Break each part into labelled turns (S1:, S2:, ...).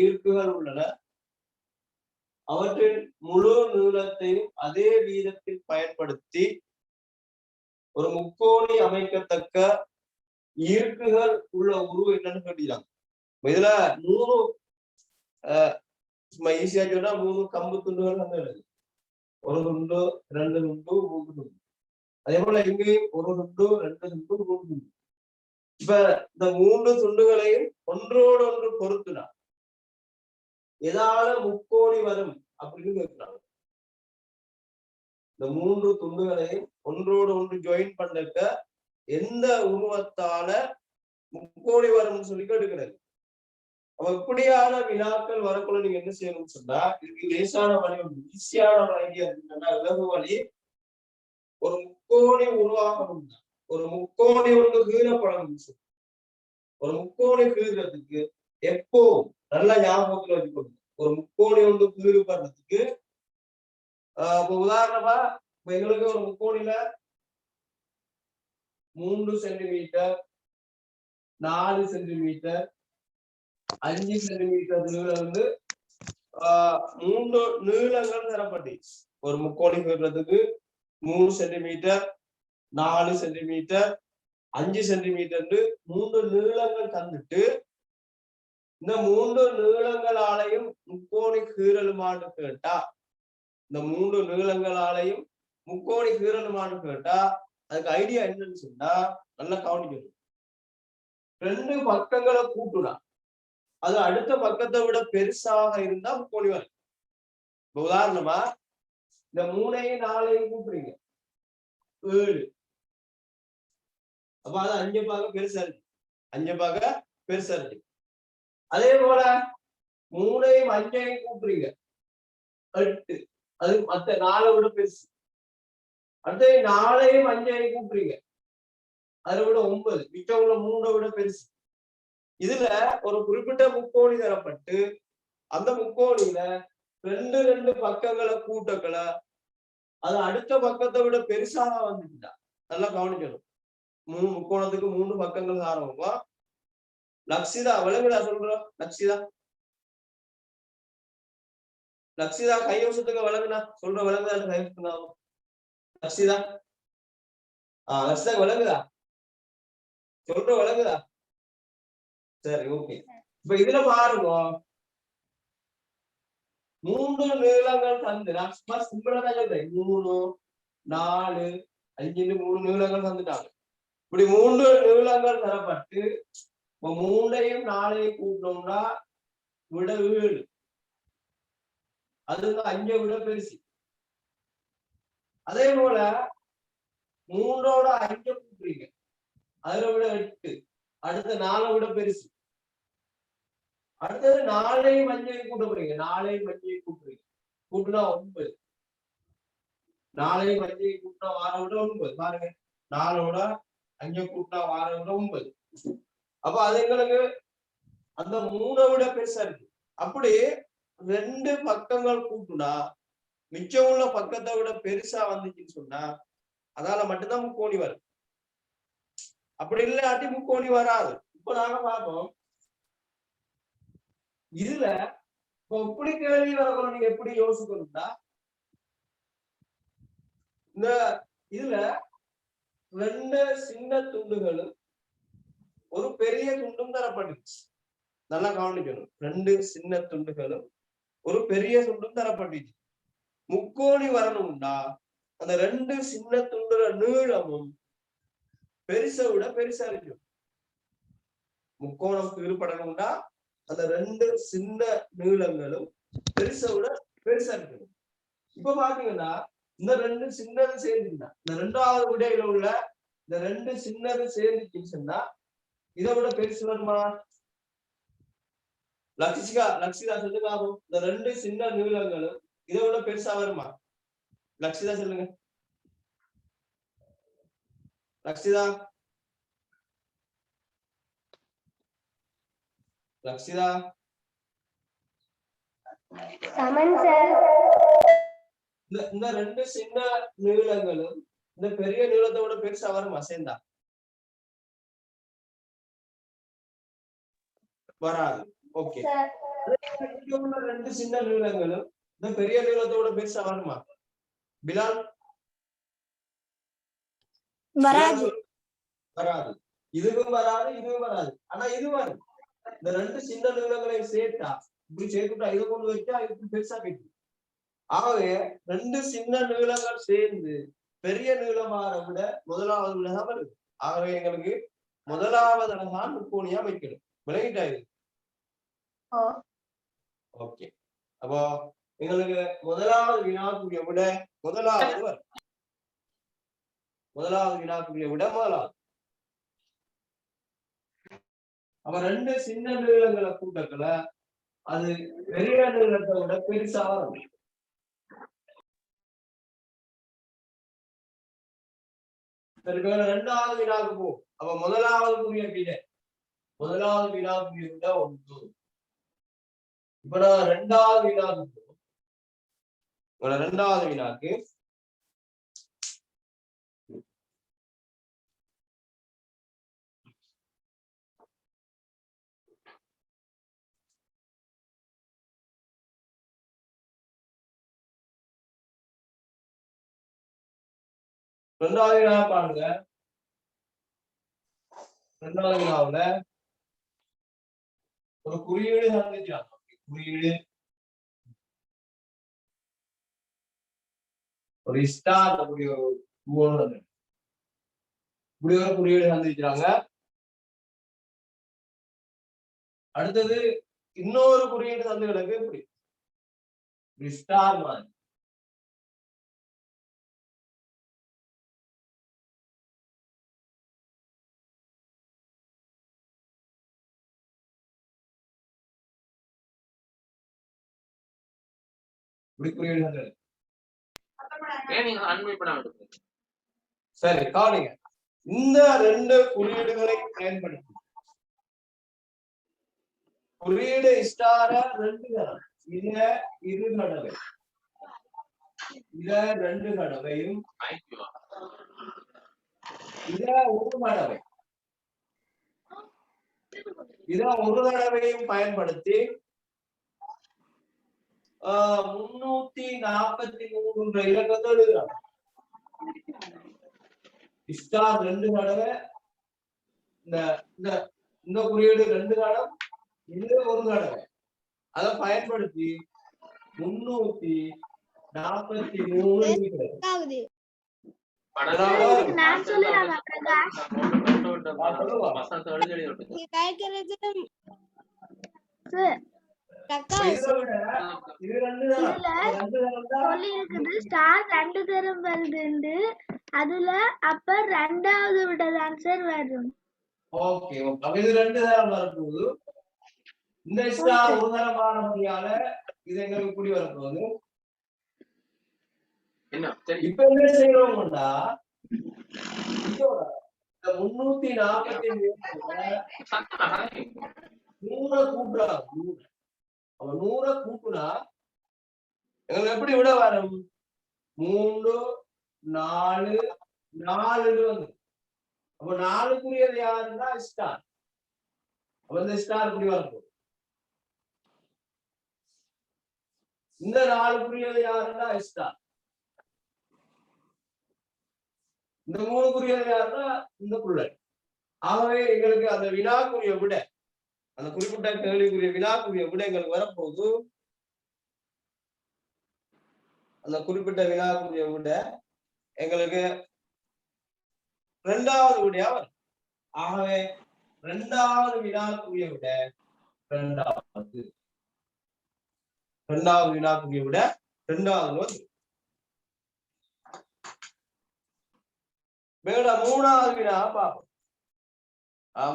S1: ஈர்க்குகள் உள்ளன. அவற்றின் முழு நீளத்தையும் அதே வீதத்தில் பயன்படுத்தி ஒரு முக்கோணி அமைக்கத்தக்க ஈர்க்குகள் உள்ள உருவம் என்னன்னு கேட்டீங்க. இதுல 3 ஈஸியா சொன்னா 3 கம்பு துண்டுகள் வந்து எழுது. 1 துண்டு, 2 துண்டு, 3 துண்டு. அதே போல இங்கேயும் 1 துண்டு, 2 துண்டு, 3 துண்டு. இப்ப இந்த 3 துண்டுகளையும் ஒன்றோடு ஒன்று பொருத்துனா எதால முக்கோணி வரும் அப்படின்னு கேட்கிறாங்க. இந்த 3 துண்டுகளையும் ஒன்றோடு ஒன்று ஜாயின் பண்ணிருக்க எந்த உருவத்தால முக்கோணி வரும்னு சொல்லி கேட்டுக்கிறது. அப்ப இப்படியான வினாக்கள் வரக்குள்ள நீங்க என்ன செய்யணும்னு சொன்னா, இதுக்கு லேசான வழி ஒன்று, ஈஸியான வழி அப்படின்னா இலகு வழி. ஒரு முக்கோணி உருவாகணும், ஒரு முக்கோணி ஒன்று கீழப்படணும். ஒரு முக்கோணி கீழ்றதுக்கு எப்போ நல்லா ஞாபகத்துல வச்சுக்கணும். ஒரு முக்கோணி ஒன்று கீழ்படுறதுக்கு உதாரணமா எங்களுக்கு ஒரு முக்கோணில 3 சென்டிமீட்டர், 4 சென்டிமீட்டர், 5 சென்டிமீட்டர் நீளம் வந்து 3 நீளங்கள் தரப்பட்டுச்சு. ஒரு முக்கோணி கீழ்றதுக்கு 3 சென்டிமீட்டர், 4 சென்டிமீட்டர், 5 சென்டிமீட்டர் 3 நீளங்கள் தந்துட்டு இந்த 3 நீளங்களாலையும் முக்கோணி கீறலுமான்னு கேட்டா, இந்த 3 நீளங்களாலையும் முக்கோணி கீறலுமான்னு கேட்டா அதுக்கு ஐடியா என்னன்னு சொன்னா நல்லா கவனிக்கணும். 2 பக்கங்களை கூட்டுனா அது அடுத்த பக்கத்தை விட பெருசாக இருந்தா முக்கோணி வரும். உதாரணமா இந்த 3ஐயும் 4ஐயும் கூட்டுறீங்க 7. அப்ப அது 5 பார்க்க பெருசா இருக்கு, 5 பார்க்க பெருசா இருக்கு. அதே போல 3ஐயும் 5ஐயும் கூட்டுறீங்க 8, அது மத்த 4 விட பெருசு. அடுத்து 4ஐயும் 5ஐயும் கூட்டுறீங்க அதை விட 9, மிச்சம் உள்ள 3 விட பெருசு. இதுல ஒரு குறிப்பிட்ட முக்கோணி தரப்பட்டு அந்த முக்கோணியில 2 பக்கங்களை கூட்டக்களை அது அடுத்த பக்கத்தை விட பெருசாக வந்துட்டா நல்லா கவனிக்கணும். 3 முக்கோணத்துக்கு 3 பக்கங்கள் ஆரம்பமா. லக்ஷிதா விளங்குதா சொல்றோம்? லக்ஷிதா கையோசத்துக்கு விளங்குனா சொல்ற விளங்குதா? கையோசத்துக்கு லக்ஷிதா லக்ஷிதா விளங்குதா? சொல்ற விளங்குதா? சரி, ஓகே. இப்ப இதுல பாருங்க 3 நீளங்கள் தந்து நான் சிம்பிளா தான் சொல்றேன். 3, 4, 5 3 நீளங்கள் தந்துட்டாங்க. இப்படி 3 நீளங்கள் தரப்பட்டு 3ஐயும் 4ஐயும் கூட்டணும்னா விட 7, அது 5 விட பெருசு. அதே போல 3ஓட 5 கூட்டுறீங்க அதுல விட 8, அடுத்த 4 விட பெருசு. அடுத்தது 4ஐயும் 5ஐயும் கூட்ட போறீங்க, 4ஐயும் 5ஐயும் கூட்டுறீங்க கூட்டுனா 9, 4ஐயும் 5ஐயும் கூட்டினா வார விட 9. பாருங்க 4ஓட 5 கூட்டினா வார விட 9. அப்ப அது எங்களுக்கு அந்த 3 விட பெருசா இருக்கு. அப்படி 2 பக்கங்கள் கூட்டுனா மிச்சம் உள்ள பக்கத்தை விட பெருசா வந்துச்சுன்னு சொன்னா அதால மட்டும்தான் முக்கோணி வரும். அப்படி இல்லாட்டி முக்கோணி வராது. இப்ப நாங்க பார்ப்போம். இதுல எப்படி கேள்வி வரணும், நீங்க எப்படி யோசிக்கணும்னா இந்த இதுல 2 சின்ன துண்டுகளும் ஒரு பெரிய துண்டும் தரப்பட்டுச்சு. நல்லா கவனிக்கணும். 2 சின்ன துண்டுகளும் ஒரு பெரிய துண்டும் தரப்பட்டுச்சு. முக்கோணி வரணும்னா அந்த 2 சின்ன துண்டுல நீளமும் பெருசை விட பெருசா இருக்கும். முக்கோணம் ஈடுபடணும்னா அந்த 2 சின்ன நீளங்களும் பெருசை விட பெருசா இருக்கணும். இப்ப பாத்தீங்கன்னா இந்த 2 சின்னது சேர்ந்துச்சுன்னா இந்த 2வது விடையில உள்ள இந்த 2 சின்னது சேர்ந்துச்சுன்னா இதை விட பெருசு வருமா? லக்ஷிதா சொல்லுங்க. இந்த 2 சின்ன நீளங்களும் இதை விட பெருசா வருமா? லக்ஷிதா சொல்லுங்க. லக்ஷிதா இந்த 2 சின்ன நீளங்களும் இந்த பெரிய நீளத்தை விட பெருசா வருமா? சேர்ந்தா வராது. ஓகே. ரெண்டு சின்ன நீளங்களும் இந்த பெரிய நீளத்தோட பெருசா வருமா பிலால்?
S2: வராது.
S1: வராது. இதுவும் வராது, இதுவும் வராது. ஆனா இது வரும். இந்த ரெண்டு சின்ன நீளங்களையும் சேர்த்தா இப்படி சேர்த்துட்டா இதை கொண்டு வச்சா இது பெருசா போயிட்டு. ஆகவே ரெண்டு சின்ன நீளங்கள் சேர்ந்து பெரிய நீளமான விட முதலாவது விடதான் வருது. ஆகவே எங்களுக்கு முதலாவது தான் முக்கோணியா வைக்கணும். விளங்கிட்டா இது? ஓகே. அப்போ எங்களுக்கு முதலாவது வினாக்குரிய விட முதலாவது வரும். முதலாவது வினாக்குரிய விட முதலாவது. அப்ப ரெண்டு சின்ன நீளங்களை கூட்டத்துல அது பெரிய நீளத்தை விட பெருசா வரும். ரெண்டாவது வினாக்கு போ. அப்ப முதலாவது புரிய விட முதலாவது வினாக்குரிய விட 1. இப்ப நான் ரெண்டாவது வினாக்கு போ. ரெண்டாவது வினாக்கு ரெண்டாவது வினா பாருங்க. ரெண்டாவது வினாவுல ஒரு குறியீடு சந்திச்சாங்க. குறியீடு ஒரு ஸ்டார் அப்படி ஒரு இப்படி ஒரு குறியீடு சந்திச்சாங்க. அடுத்தது இன்னொரு குறியீடு தந்து கிடக்கு இப்படி ஸ்டார் மாதிரி. சரி கவனிங்க. இந்த ரெண்டு குறியீடுகளை பயன்படுத்தி குறியீடு ஸ்டார ரெண்டு தடவை இத இரு தடவை இத ரெண்டு தடவையும் இத ஒரு தடவை இத ஒரு தடவையும் பயன்படுத்தி 343 இலக்கத்தை எழுதுறாங்க. ஸ்டார் ரெண்டு தடவை இந்த குறியீடு ரெண்டு தடவை இது ஒரு தடவை அதை பயன்படுத்தி 343
S2: அதுல அப்ப ரெண்டாவது விடதான் சார் வரும்.
S1: ஓகே அப்ப இது ரெண்டு தரம் வரப்போகுது. இந்த ஸ்டார் ஒரு தரம் ஆனபடியால இது எங்களுக்கு கூடி வரப்போகுது. இப்ப என்ன செய்யறோம்னா 343 100 கூட்டுறாங்க. 100 கூட்டுனா எங்களுக்கு எப்படி விட வரும்? 3 4 4 வந்து அப்ப 4க்குரியது யாருன்னா ஸ்டார். அப்ப இந்த ஸ்டார் இப்படி வரப்போகுது. இந்த 4க்குரியது யாருன்னா ஸ்டார். இந்த 3க்குரியது யாருன்னா இந்த புள்ளை. ஆகவே எங்களுக்கு அந்த வினாக்குரிய விட அந்த குறிப்பிட்ட கேள்விக்குரிய வினாக்குரிய விட எங்களுக்கு வரப்போகுது. அந்த குறிப்பிட்ட வினாக்குரிய விட எங்களுக்கு இரண்டாவது விடையா வரும். ஆகவே இரண்டாவது வினாக்குரிய விட இரண்டாவது வினாக்குரிய விட இரண்டாவது வந்து மூணாவது வினா பார்ப்போம்.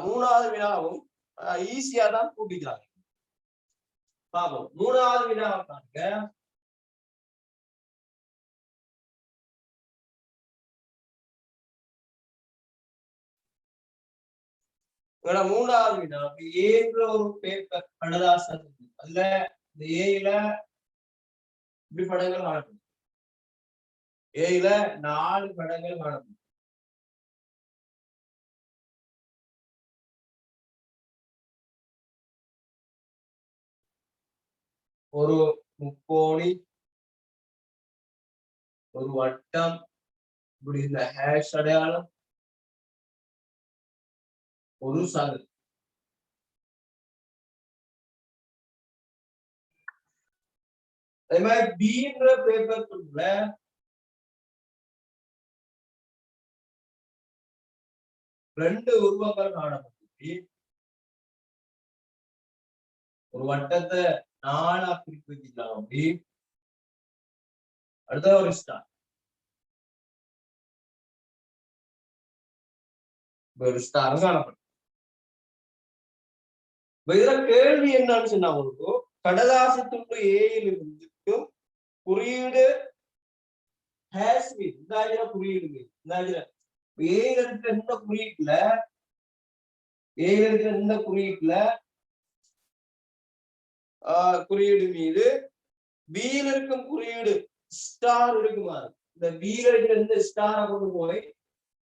S1: மூணாவது வினாவும் ஈஸியா தான் கூட்டிக்கிறாங்க. பார்ப்போம். மூணாவது வினாவை பாருங்க. மூணாவது வினா ஏன்ற ஒரு பேப்பர் கடலாசம் அதுல இந்த ஏல இப்படி படங்கள் காணப்படும். ஏல 4 படங்கள் காணப்படும். ஒரு முக்கோணி, ஒரு வட்டம், இப்படி இந்த ஹேஷ் அடையாளம், ஒரு சதுரம். அதே மாதிரி பீன்ற பேப்பருக்குள்ள ரெண்டு உருவங்கள் காணப்பட்டு ஒரு வட்டத்தை 4 பிரித்து வச்சுக்கலாம். அப்படி அடுத்த ஒரு ஸ்டார், ஒரு ஸ்டார் காணப்படும். இதுல கேள்வி என்னன்னு சொன்னா, உங்களுக்கு கடதாசி துண்டு ஏயில் இருந்துக்கும் குறியீடு குறியீடு ஏயில் இருக்கிற இந்த குறியீட்டுல குறியீடு மீது பீல இருக்கும் குறியீடு ஸ்டார் இருக்குமா? இந்த பீல இருக்கிற இந்த ஸ்டாரை கொண்டு போய்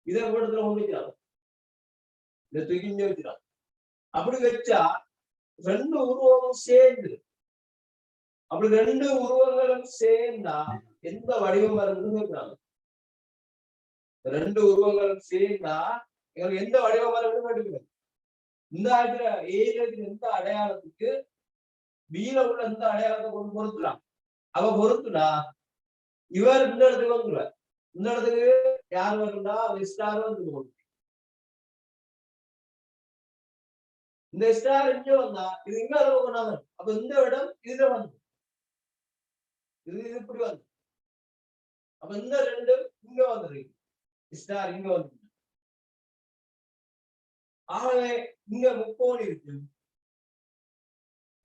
S1: இதை கூடத்துல கொண்டுக்கிறாங்க, இதை தூக்கி வச்சுக்கிறாங்க. அப்படி வச்சா ரெண்டு உருவமும் சேர்ந்து, அப்படி ரெண்டு உருவங்களும் சேர்ந்தா எந்த வடிவம் வருதுன்னு கேட்கிறாங்க. ரெண்டு உருவங்களும் சேர்ந்தா எங்களுக்கு எந்த வடிவம் வருதுன்னு கேட்டுக்கிறாங்க. இந்த ஆகிற ஏல எந்த அடையாளத்துக்கு பீல உள்ள எந்த அடையாளத்தை கொண்டு பொறுத்துலாம். அவ பொறுத்துனா இவர் இந்த இடத்துக்கு வந்துடுவார். இந்த இடத்துக்கு யார் வரும்னா ஸ்டார் வந்து, இந்த ஸ்டார் இங்க வந்தா இது இங்க கொண்டாங்க. அப்ப இந்த இடம் இதுல வந்து இது இப்படி வந்து, அப்ப இந்த ரெண்டும் இங்க வந்துருக்கு, ஸ்டார் இங்க வந்து. ஆகவே இங்க முக்கோணி இருக்கு,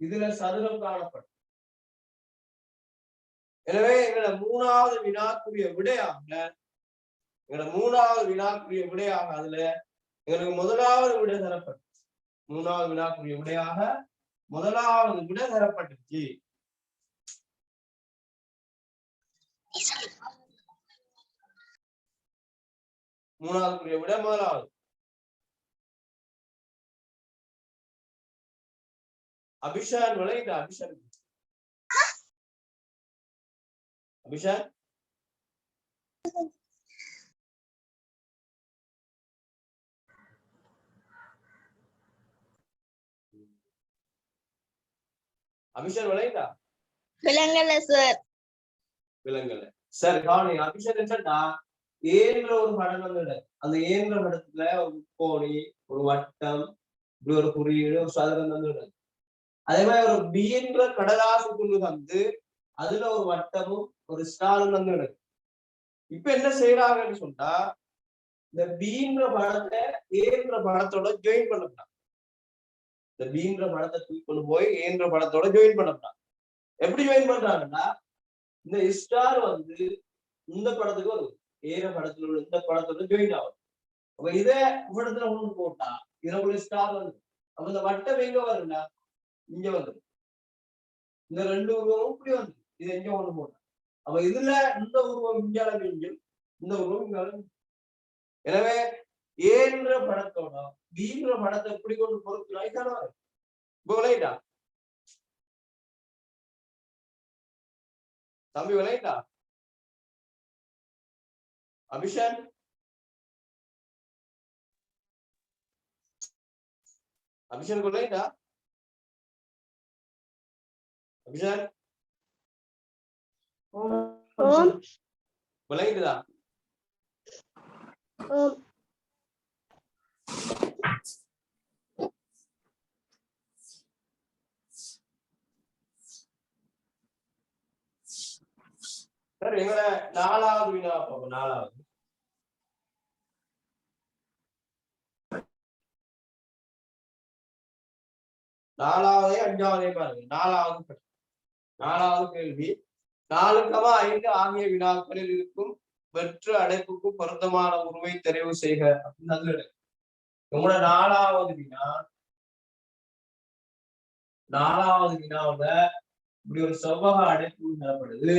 S1: இதுல சதுரம் காணப்படும். எனவே எங்களோட மூணாவது வினாக்குரிய விடையாக அதுல எங்களுக்கு முதலாவது விடை தரப்பட்டு, மூணாவது வினாக்குரிய விடையாக முதலாவது விடை தரப்பட்டுச்சு. மூணாவதுக்குரிய விட முதலாவது. அபிஷான் விளையிட்ட அபிஷான் அபிஷன் விளையிட்டா
S2: விலங்கல்ல சார்,
S1: விலங்கல்ல. சரி கவனி, அபிஷன் என்னன்னா ஏன்ற ஒரு படம் வந்து, அந்த ஏன்ற படத்துல ஒரு முக்கோணி, ஒரு வட்டம், இப்படி ஒரு குறியீடு, ஒரு சதுரம் வந்து. அதே மாதிரி ஒரு பீன்ற கடலாசு துண்டு வந்து அதுல ஒரு வட்டமும் ஒரு ஸ்டாரும் வந்து நடக்கும். இப்ப என்ன செய்யறாங்கன்னு சொன்னா, இந்த பீன்ற படத்தை ஏன்ற படத்தோட ஜாயின் பண்ணலாம். இந்த பீன்ற படத்தை தூக்கி கொண்டு போய் ஏன்ற படத்தோட ஜாயின் பண்ணலாம். எப்படி ஜாயின் பண்றாங்கன்னா, இந்த ஸ்டார் வந்து இந்த படத்துக்கு வரும், ஏற படத்துல உள்ள இந்த படத்தோட ஜாயின் ஆகும். அப்ப இதை படத்துல ஒண்ணு போட்டா இதுல ஸ்டார் வந்து, அப்ப இந்த வட்டம் எங்க வரும்னா இங்க வந்துடும். இந்த ரெண்டு உருவமும் இப்படி வந்து இது எங்க ஒண்ணு போட்டா, அப்ப இதுல இந்த உருவம் இங்கால மிஞ்சும், இந்த உருவம் இங்கால. எனவே ஏன்ற படத்தோட பீன்ற படத்தை எப்படி கொண்டு பொறுத்துனா இதான இப்ப விளையிட்டா தம்பி, விளையிட்டா அபிஷன்? அபிஷன் விளையிட்டா? அபிஷன் விளையிட்டுதா? சரி, எங்களோட நாலாவது வினா பார்ப்போம். நாலாவதே அஞ்சாவதே பாருங்க. நாலாவது கேள்வி, 4,5 ஆகிய வினாக்களில் இருக்கும் வெற்று அடைப்புக்கு பொருத்தமான உருவை தெரிவு செய்க அப்படின்னு. உங்களோட நாலாவது வினாவுல இப்படி ஒரு செவ்வக அடைப்பு தரப்படுது.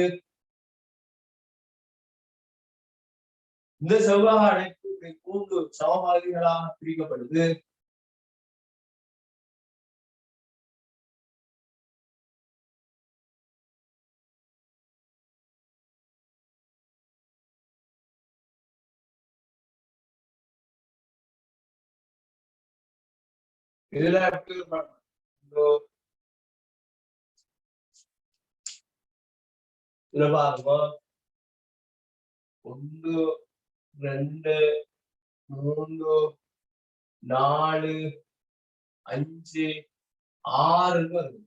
S1: இந்த செவ்வக அடைப்பு 3 சமபகுதிகளாக பிரிக்கப்படுது. இதுல இதுல பாருங்க 1 2 3 4 5 6 வருது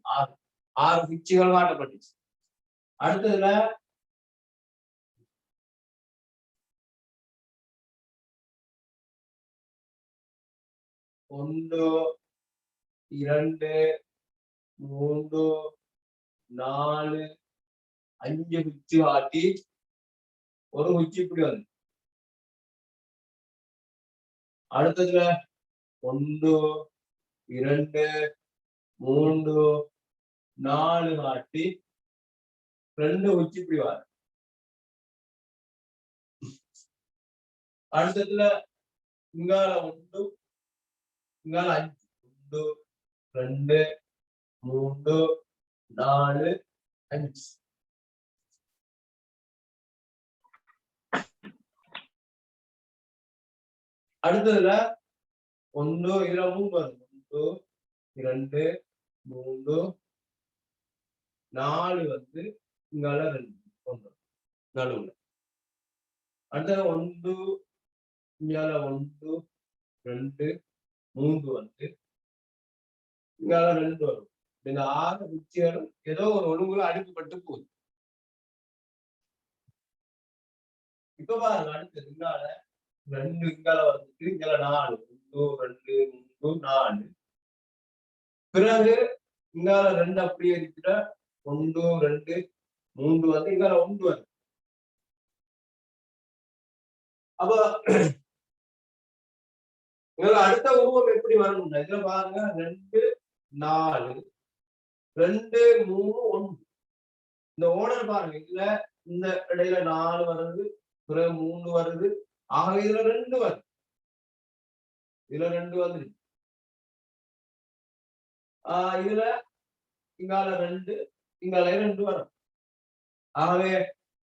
S1: 6 குச்சிகள் காட்டப்பட்டுச்சு. அடுத்ததுல 1 2 3 4 5 குச்சி காட்டி ஒரு குச்சி இப்படி வந்து அடுத்ததுல 1 2 3 4 காட்டி 2 குச்சி இப்படி வர அடுத்ததுல இங்கால 1 இங்கால 5 1 2 3 4 5 அடுத்ததுல 1 இதுல 3 வரும் 1 2 3 4 வந்து இங்கால 2 1 நடுவுல அடுத்தது 1 இங்கால 1 2 3 வந்து இங்கால 2 வரும். இந்த 6 குச்சிகளும் ஏதோ ஒரு ஒழுங்குல அடுக்கப்பட்டு போகுது. இப்ப பாருங்க அடுத்தது இங்கால 2 இங்கால வந்துட்டு இங்கால 4 1 2 3 4 பிறகு இங்கால 2 அப்படியே இருக்கிற 1 2 3 வந்து இங்கால 1 வருது. அப்ப அடுத்த உருவம் எப்படி வரணும்னா இதுல பாருங்க 2 4 2 3 1 இந்த ஓடர் பாருங்க இதுல இந்த இடையில 4 வருது பிறகு 3 வருது ஆகவே இதுல 2 வருது இதுல 2 வந்து இதுல இங்கால 2 இங்கால 2 வரும். ஆகவே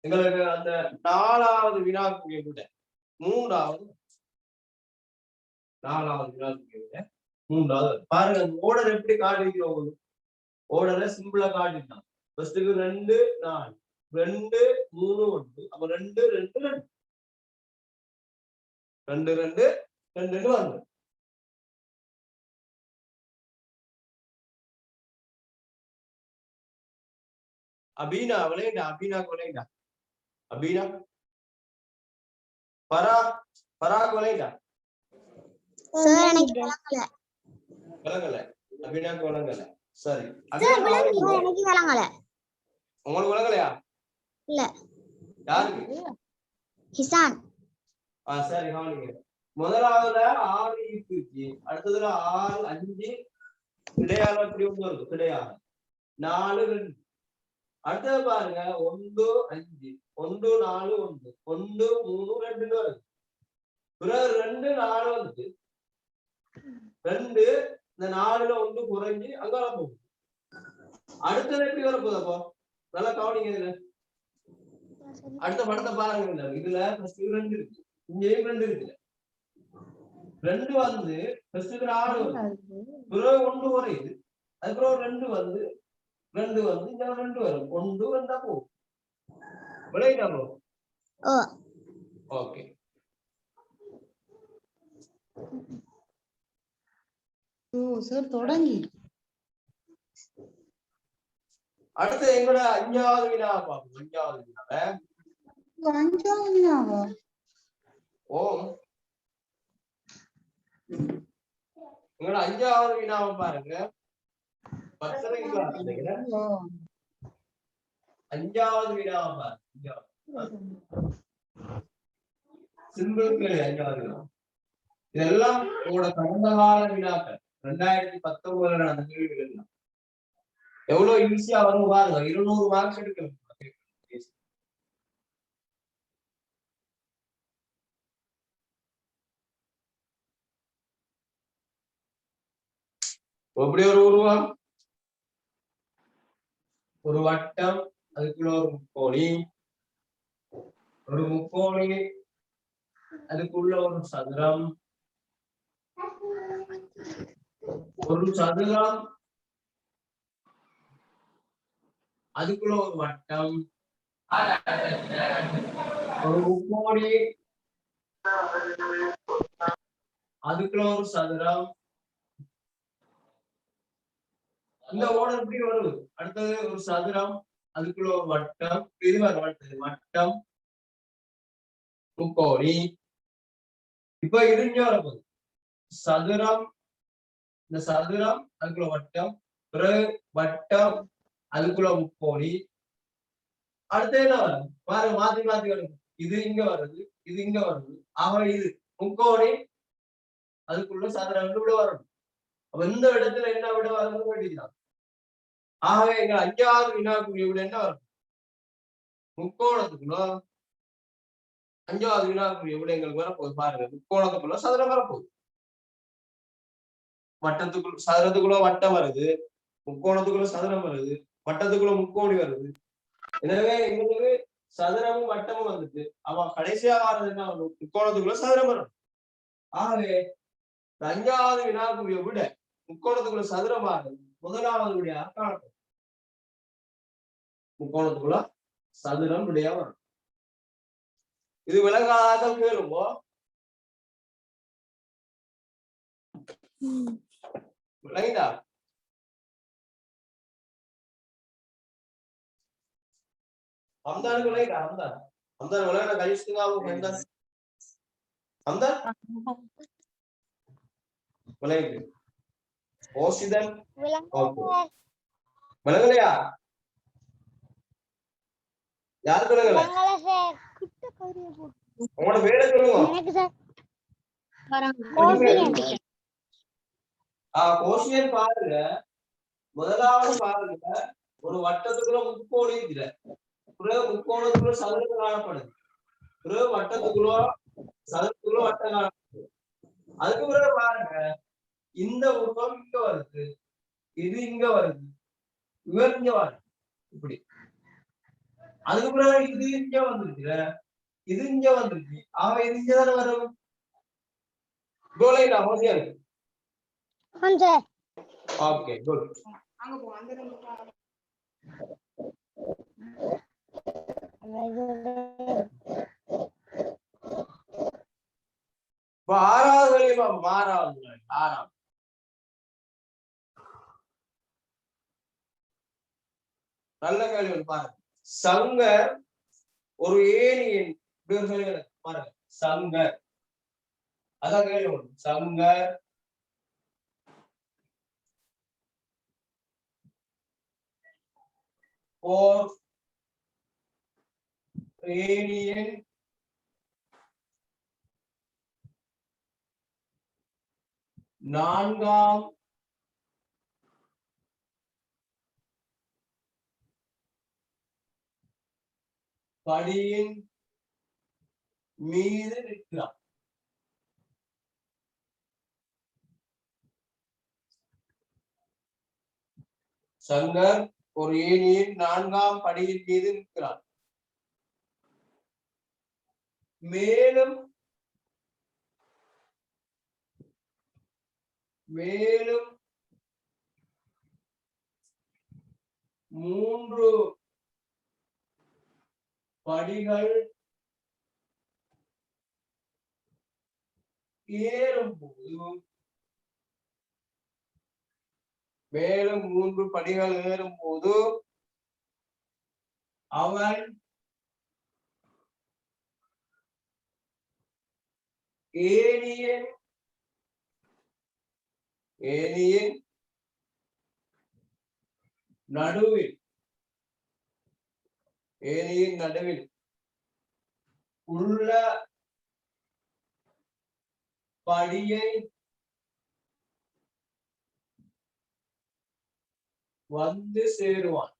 S1: எங்களுக்கு அந்த 4வது வினாக்குரிய விட 3வது 4வது வினாக்குரிய விட 3வது பாருங்க அந்த ஓடர் எப்படி காட்டிக்கிறோம் ஓடரை சிம்பிளா காட்டிட்டான். ஃபர்ஸ்ட்டுக்கு 2 4 2 3 1 அப்ப 2 2 2 2 2 2 வந்து அபீனா விளையாண்டா அபீனா விளையாண்டா அபீனா பராக் விளையாண்டா விளங்கல அபீனாக்கு விளங்கல. சரி உங்களுக்கு விளங்கலையா?
S3: இல்ல
S1: யாருக்கு?
S3: ஹிசான்.
S1: சரி கவனிங்க. முதலாவதுல 6 இருக்கு அடுத்ததுல 6 5 கிடையாது அப்படி ஒன்று வருது கிடையாது 4 2 அடுத்தது பாருங்க 1 5 1 4 1 1 3 2 வருது பிறகு 2 4 வந்து 2 இந்த 4ல 1 குறைஞ்சி அங்க வர போகுது. அடுத்தது எப்படி வர போகுது? அப்போ நல்லா கவனிங்க. இதுல அடுத்த படத்தை பாருங்க. இதுல 2 இருக்கு இங்கேயும் 2 இருக்கு 2 வந்து 4 பிறகு 1 குறையுது அதுக்கப்புறம் 2 வந்து 2 வந்து இந்த 2 வரும் 1 வந்தா போகும் விளையாட்டா போகும். ஓகே
S4: சார் தொடங்கி
S1: அடுத்து எங்களோட 5வது வினாவை பார்ப்போம். 5வது வினாவை எங்களோட 5வது வினாவை பாருங்க. 10வது வினாவை பாருங்க. சிம்பிள் கேள்வி 5வது வினா. இதெல்லாம் உங்களோட கடந்த கால வினாக்கள் 2019 நடந்த கேள்விகள் எல்லாம் எவ்வளவு ஈஸியா வரும் பாருங்க. 200 மார்க்ஸ் எடுக்கணும். எப்படி ஒரு உருவம்? ஒரு வட்டம் அதுக்குள்ள ஒரு முக்கோணி அதுக்குள்ள ஒரு சதுரம் ஒரு சதுரம் அதுக்குள்ள ஒரு வட்டம் ஒரு முக்கோணி அதுக்குள்ள ஒரு சதுரம் இந்த ஓடம் எப்படி வருது அடுத்தது ஒரு சதுரம் அதுக்குள்ள ஒரு வட்டம் இது அடுத்தது வட்டம் முக்கோணி இப்ப இது இங்க வரப்போகுது சதுரம் இந்த சதுரம் அதுக்குள்ள வட்டம் பிறகு வட்டம் அதுக்குள்ள முக்கோணி அடுத்து என்ன வரும் பாருங்க மாத்தி மாத்தி வருது இது இங்க வருது இது இங்க வருது ஆக இது முக்கோணி அதுக்குள்ள சதுரம் விட வரணும் அப்ப இந்த இடத்துல என்ன விட வரணும் வேண்டியதுதான் ஆகவே எங்க 5வது வினாக்குரிய விட என்ன வரும் முக்கோணத்துக்குள்ள 5வது வினாக்குரிய விட எங்களுக்கு வரப்போகுது பாருங்க முக்கோணத்துக்குள்ள சதுரம் வரப்போகுது வட்டத்துக்குள்ள சதுரத்துக்குள்ள வட்டம் வருது முக்கோணத்துக்குள்ள சதுரம் வருது வட்டத்துக்குள்ள முக்கோணி வருது எனவே எங்களுக்கு சதுரமும் வட்டமும் வந்துட்டு அவ கடைசியா வர்றது என்ன வரும் முக்கோணத்துக்குள்ள சதுரம் வரும் ஆகவே 5வது வினாக்குரிய விட முக்கோணத்துக்குள்ள சதுரம் ஆகுது 1வது விட காணப்படும் முக்கோணத்துக்குள்ள சதுரம் விடையா வரும் இது விலகாத கேளுமோ விளங்கிட்டா அம்தானுக்கு விளங்கிட்டா அம்தான் விளங்கின கழிச்சுக்காவும் அம்தான் விளங்கிட்டு ஓசிதன் விளங்கலையா யாரு விளங்கல உங்களோட பேரை சொல்லுங்க கோஷியன் பாருங்க 1வது பாருங்க ஒரு வட்டத்துக்குள்ள முக்கோணி இருக்குல்ல பிறகு முக்கோணத்துக்குள்ள சதுரம் காணப்படுது பிறகு வட்டத்துக்குள்ள சதுரத்துக்குள்ள வட்டம் காணப்படுது அதுக்கு பிறகு பாருங்க இந்த உருவம் இங்க வருது இது இங்க வருது இவர் இங்க வருது இப்படி அதுக்கு பிறகு இது இங்க வந்துருக்குல இது இங்க வந்துருச்சு ஆக இது இங்க தானே வரும் கோலைடா ஹோசியா இருக்கு ஓகே குட் இப்ப 6வது வழிமா 6வது நல்ல கேள்வி பாருங்க சங்கர் ஒரு ஏணியின் பாருங்க சங்கர் அதான் கேள்வி சங்கர் ஓர் ஏணியின் நான்காம் படியின் மீது நிற்கிறார் சங்கர் ஒரு ஏணியின் 4ஆம் படியின் மீது நிற்கிறார் மேலும் மேலும் 3 படிகள் ஏறும்போது மேலும் 3 படிகள் ஏறும்போது அவன் ஏணியின் நடுவில் உள்ள படியை வந்து சேருவான்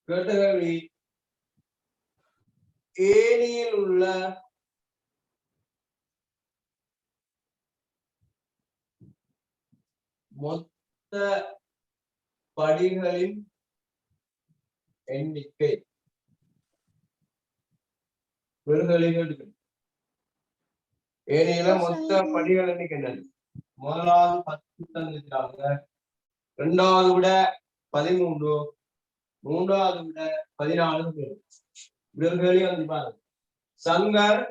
S1: கேட்டகரி ஏணியில் உள்ள மொத்த படிகளின் எண்ணிக்கை வீடுகளில் ஏனையில மொத்த படிகள் எண்ணிக்கை என்னது? முதலாவது 10 தந்துட்டாங்க, இரண்டாவது விட 13, மூன்றாவது விட 14 வீடுகளில் வந்து பாருங்க. சங்கர்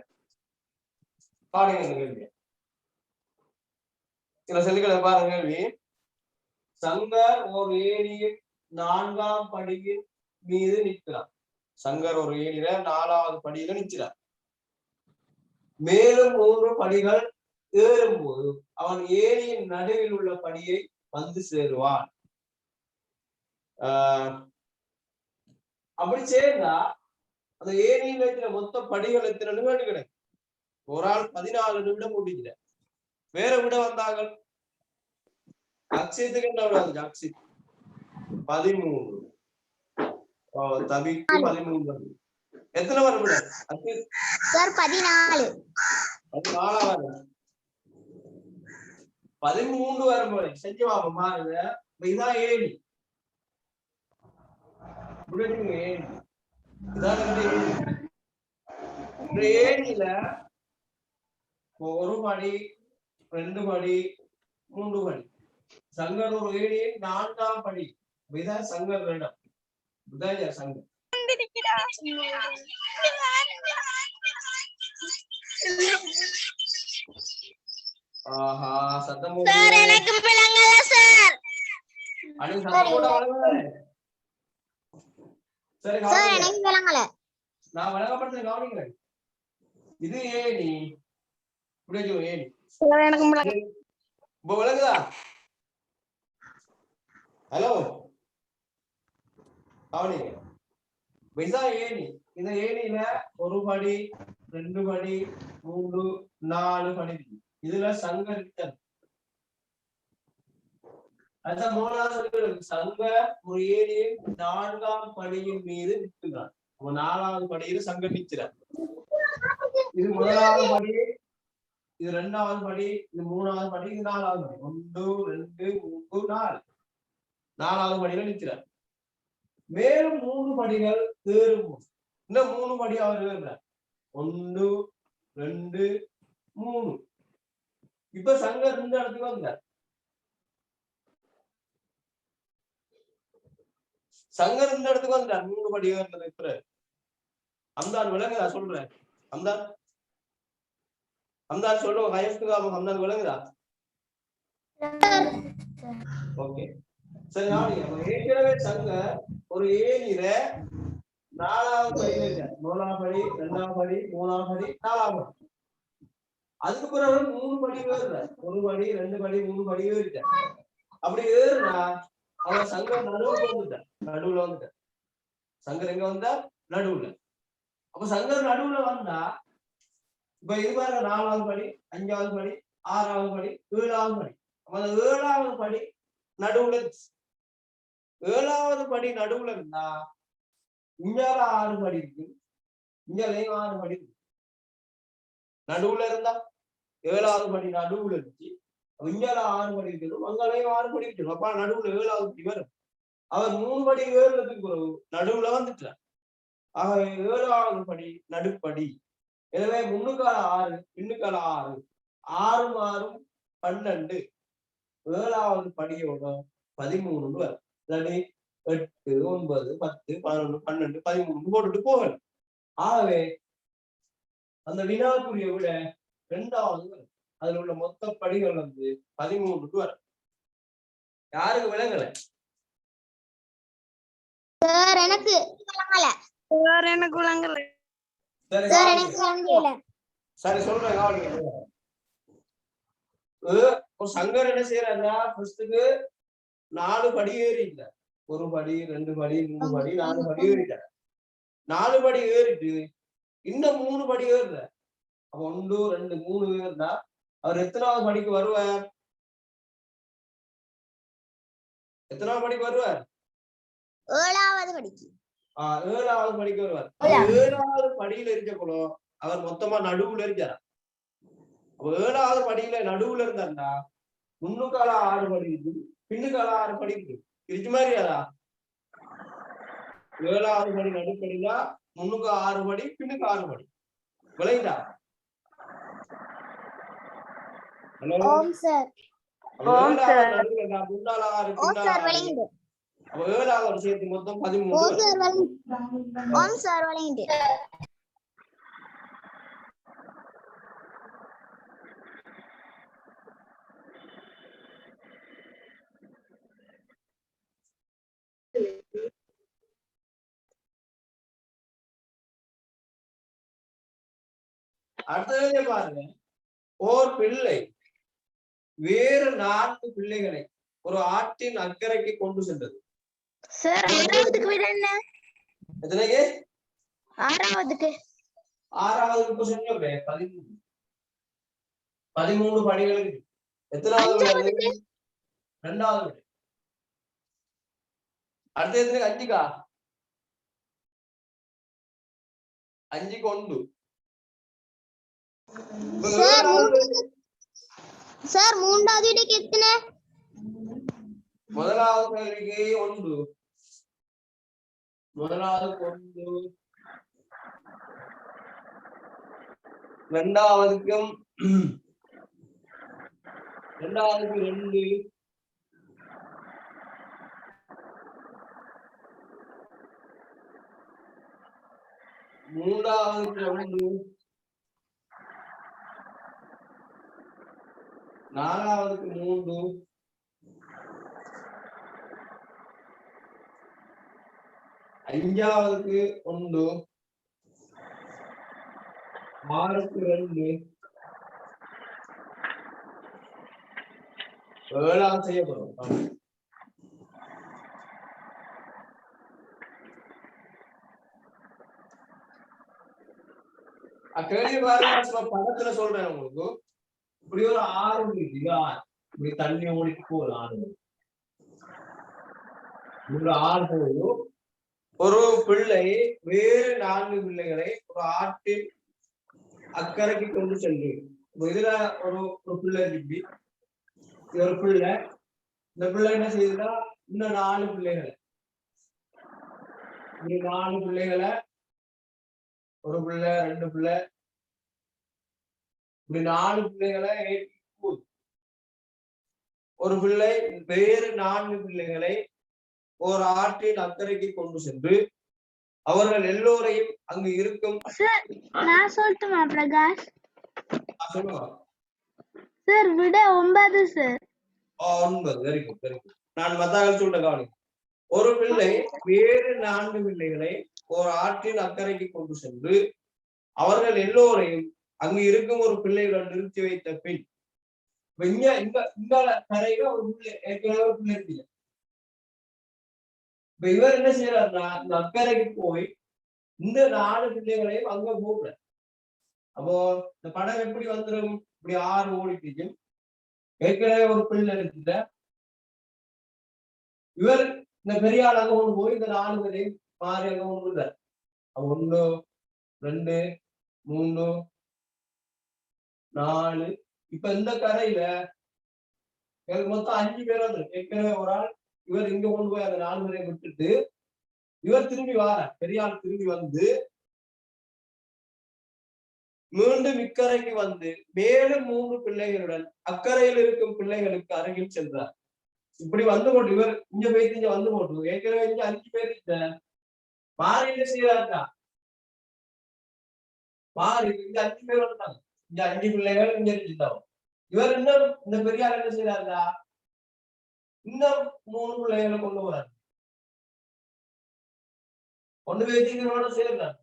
S1: பாருங்க கேள்வி, சில செல்களை பாருங்க கேள்வி. சங்கர் ஒரு ஏணியின் 4ஆம் படியின் மீது நிற்கிறார். சங்கர் ஒரு ஏணியில 4வது படியில நிற்கிறார். மேலும் 3 படிகள் ஏறும்போது அவன் ஏணியின் நடுவில் உள்ள படியை வந்து சேருவான். அப்படி சேர்ந்தா அந்த ஏணியில் இருக்கிற மொத்த படிகள் எத்தனை நிமிடம் கிடைக்கும்? ஒரு ஆள் 14 நிமிடம் முடிக்கிற. வேற விட வந்தாங்க அக்ஷயத்துக்கு என்ன விடாது? அக்ஷித் 13, தபிக்கு 13. எத்தனை வரும் விட?
S3: சார் 14.
S1: 14 வரும். 13 வரும் போது செஞ்சு பாப்போம் பாருங்க. இதான் ஏணி. ஏணி இதான் ஏணி. இந்த ஏணியில 1 படி, 2 படி, 3 படி. சங்கர் ஒரு ஏணியின் 4ஆம் படி. இதான் சங்கர் இடம். இதான் சங்கர். ஆஹா, சத்தம் போடு.
S3: சார் எனக்கு விளங்கல சார்.
S1: அடி சத்தம் போட வளங்கல. சரி
S3: சார் எனக்கு விளங்கல.
S1: நான் வளங்கப்படுத்த கவனிக்கிறேன். இது ஏணி. புரியுது ஏணி.
S3: சார் எனக்கு விளங்கல.
S1: இப்போ விளங்குதா? ஹலோ கவனிங்க. இதான் ஏணி. இந்த ஏணியில 1 படி, 2 படி, 3, 4 படி. இதுல சங்கர் இருக்காரு. அதான் மூணாவது சங்கர் ஒரு ஏணியின் 4ஆம் படியின் மீது நிற்கிறார். 4வது படியில் சங்கர் நிற்கிறார். இது முதலாவது படி, இது 2வது படி, இது 3வது படி, இது 4வது படி. 1, 2, 3, 4. 4வது படியில நிற்கிறார். மேலும் 3 படிகள் ஏறும். இன்னும் 3 படி அவர் ஏறுறார். 1, 2, 3. இப்ப சங்கர் இந்த இடத்துக்கு வந்தார். சங்கர் இந்த இடத்துக்கு வந்தார். 3 படி ஏறினது. இப்ப அம்தான் விளங்குதா? சொல்றேன். அம்தான் சொல்லுவோம். கயத்துக்கு அம்தான் விளங்குதா? ஓகே சரி. ஏற்கனவே சங்கர் ஒரு ஏணியில 4வது படியில இருக்கார். 1ஆம் படி, 2ஆம் படி, 3ஆம் படி, 4ஆம் படி. அதுக்கு பிறகு 3 படி ஏறுறார். 1 படி, 2 படி, 3 படி ஏறிட்டார். அப்படி ஏறுனா அவர் சங்கர் நடுவுல வந்துட்டார். சங்கர் எங்க வந்தார்? நடுவுல. அப்ப சங்கர் நடுவுல வந்தா இப்ப இது பாருங்க, 4வது படி, 5வது படி, 6வது படி, 7வது படி. அப்ப அந்த 7வது படி நடுவுல, 7வது படி நடுவுல இருந்தா இங்கால 6 படி இருக்கு, இங்காலையும் 6 படி இருக்கு. நடுவுல இருந்தா 7வது படி நடுவுல இருந்துச்சு. இங்கால 6 படி இருக்கணும், அங்காலையும் 6 படி இருக்கணும். அப்ப நடுவுல 7வது படி வரும். அவர் 3 படி ஏறுறதுக்கு பிறகு நடுவுல வந்துட்டார். ஆக 7வது படி நடுப்படி. எனவே முன்னுக்கால 6, பின்னுக்கால 6, 6 6 12. 7வது படியோட 13 வரும். 8, 9, 10, 11, 12, 13 போட்டுட்டு போகணும். ஆகவே அந்த வினாக்குரிய விட 2வது வரும். அதுல உள்ள மொத்த படிகள் 13 வரும். யாருக்கு விளங்கல?
S3: சார் எனக்கு விளங்கல.
S2: சார் எனக்கு விளங்கல.
S3: சார் எனக்கு விளங்கல.
S1: சரி சொல்றேன். ஒரு சங்கர் என்ன செய்யறாருன்னா, ஃபர்ஸ்ட்டுக்கு 4 படி ஏறி இல்ல, 1 படி, 2 படி, 3 படி, 4 படி ஏறிட்டார். 4 படி ஏறிட்டு இன்னும் 3 படி ஏறுற. அப்ப 1, 2, 3 ஏறினா அவர் எத்தனாவது படிக்கு வருவார்? எத்தனாவது படிக்கு வருவார்?
S3: 7வது படிக்கு.
S1: 7வது படிக்கு வருவார். 7வது படியில இருக்கக்கூடும் அவர் மொத்தமா நடுவுல இருக்கார். அப்ப 7வது படியில நடுவுல இருந்தாருன்னா முன்னுக்கால 6 படி இருக்கு, பின்னுக்கால 6 படி இருக்கு. இருக்கு மாதிரியாதா? 7வது படி நடுப்படினா முன்னுக்கு 6 படி பின்னுக்கு 6 படி. விளையுதா?
S3: ஓம் சார்.
S2: ஓம் சார்.
S1: முன்னால 6
S3: ஓம்
S1: பின்னால
S3: சார்
S1: 6.
S3: விளையுது.
S1: அப்ப 7வது சேர்த்து மொத்தம் 13.
S3: ஓம் சார் விளையுது. ஓம் சார் விளையுது.
S1: அடுத்தது பாருங்க, ஓர் பிள்ளை வேறு 4 பிள்ளைகளை ஒரு ஆற்றின் அக்கறைக்கு கொண்டு சென்றது.
S3: சார் 6வதுக்கு விட என்ன?
S1: எத்தனைக்கு?
S3: 6வதுக்கு.
S1: 6வதுக்கு சொன்னோமே 13 படிகளுக்கு. எத்தனாவது? 2வது. அடுத்த எத்தனை? 5க்கா? 5 கொண்டு
S3: சார் 3வது விடைக்கு எத்தனை?
S1: முதலாவது கேள்விக்கு 1. முதலாவதுக்கு 1. 2வதுக்கும் 2. 3வதுக்கு 1. 4வதுக்கு 3. 5வதுக்கு 1. 6க்கு 2. 7வது செய்யப்படும். கேள்வி பாருங்க, படத்துல சொல்றேன் உங்களுக்கு. இப்படி ஒரு ஆறு இப்படி தண்ணி ஓடிட்டு போகுது. ஆறு போகுது. ஒரு பிள்ளை வேறு 4 பிள்ளைகளை ஒரு ஆற்றின் அக்கறைக்கு கொண்டு சென்று, இதுல ஒரு பிள்ளை இருக்கு. ஒரு பிள்ளை, இந்த பிள்ளை என்ன செய்யுதுன்னா இன்னும் 4 பிள்ளைகளை, 4 பிள்ளைகளை, ஒரு பிள்ளை 2 பிள்ளை, இப்படி 4 பிள்ளைகளை போகுது. ஒரு பிள்ளை வேறு 4 பிள்ளைகளை ஒரு ஆற்றின் அக்கறைக்கு கொண்டு சென்று அவர்கள் எல்லோரையும் அங்கு இருக்கும்.
S2: நான் சொல்லட்டுமா பிரகாஷ்?
S1: சொல்லுங்க
S2: சார். விட 9 sir.
S1: 9. Very good, very good. நான் மத்தாக்கள் சொல்ற கவனி. ஒரு பிள்ளை வேறு 4 பிள்ளைகளை ஒரு ஆற்றின் அக்கறைக்கு கொண்டு சென்று அவர்கள் எல்லோரையும் அங்கு இருக்கும் ஒரு பிள்ளைகளுடன் நிறுத்தி வைத்த பின், இந்த கரையில ஒரு பிள்ளை ஏற்கனவே ஒரு பிள்ளை இருக்கு. இப்ப இவர் என்ன செய்யறாருன்னா இந்த அக்கறைக்கு போய் இந்த 4 பிள்ளைகளையும் அங்க போகல. அப்போ இந்த படம் எப்படி வந்துடும்? இப்படி 6 ஓடிட்டு ஏற்கனவே ஒரு பிள்ளை எடுத்துட்ட இவர் இந்த பெரிய ஆள் அங்க கொண்டு போய் இந்த 4 பேரையும் மாறி அங்க கொண்டு விடுறார். 1, 2, 3, 4. இப்ப இந்த கரையில எனக்கு மொத்தம் 5 பேர் வந்து ஏற்கனவே ஒரு ஆள் இவர் இங்க கொண்டு போய் அந்த 4 பேரை விட்டுட்டு இவர் திரும்பி வார பெரிய ஆள் திரும்பி வந்து மீண்டும் இக்கரைக்கு வந்து மேலும் 3 பிள்ளைகளுடன் அக்கறையில் இருக்கும் பிள்ளைகளுக்கு அருகில் சென்றார். இப்படி வந்து போட்டு இவர் இங்க போயிட்டு இங்க வந்து போட்டு ஏற்கனவே இங்க 5 பேர் மாறி என்ன செய்யறாருக்கா? மாறி இங்க 5 பேர் வந்தாங்க. இங்க 5 பிள்ளைகள் இங்க இருந்தாங்க. இவர் இன்னும் இந்த பெரிய ஆள் என்ன செய்யறாருக்கா? இன்னும் 3 பிள்ளைகளை கொண்டு வராரு. கொண்டு போயிட்டீங்களோட சேர்ந்தார்.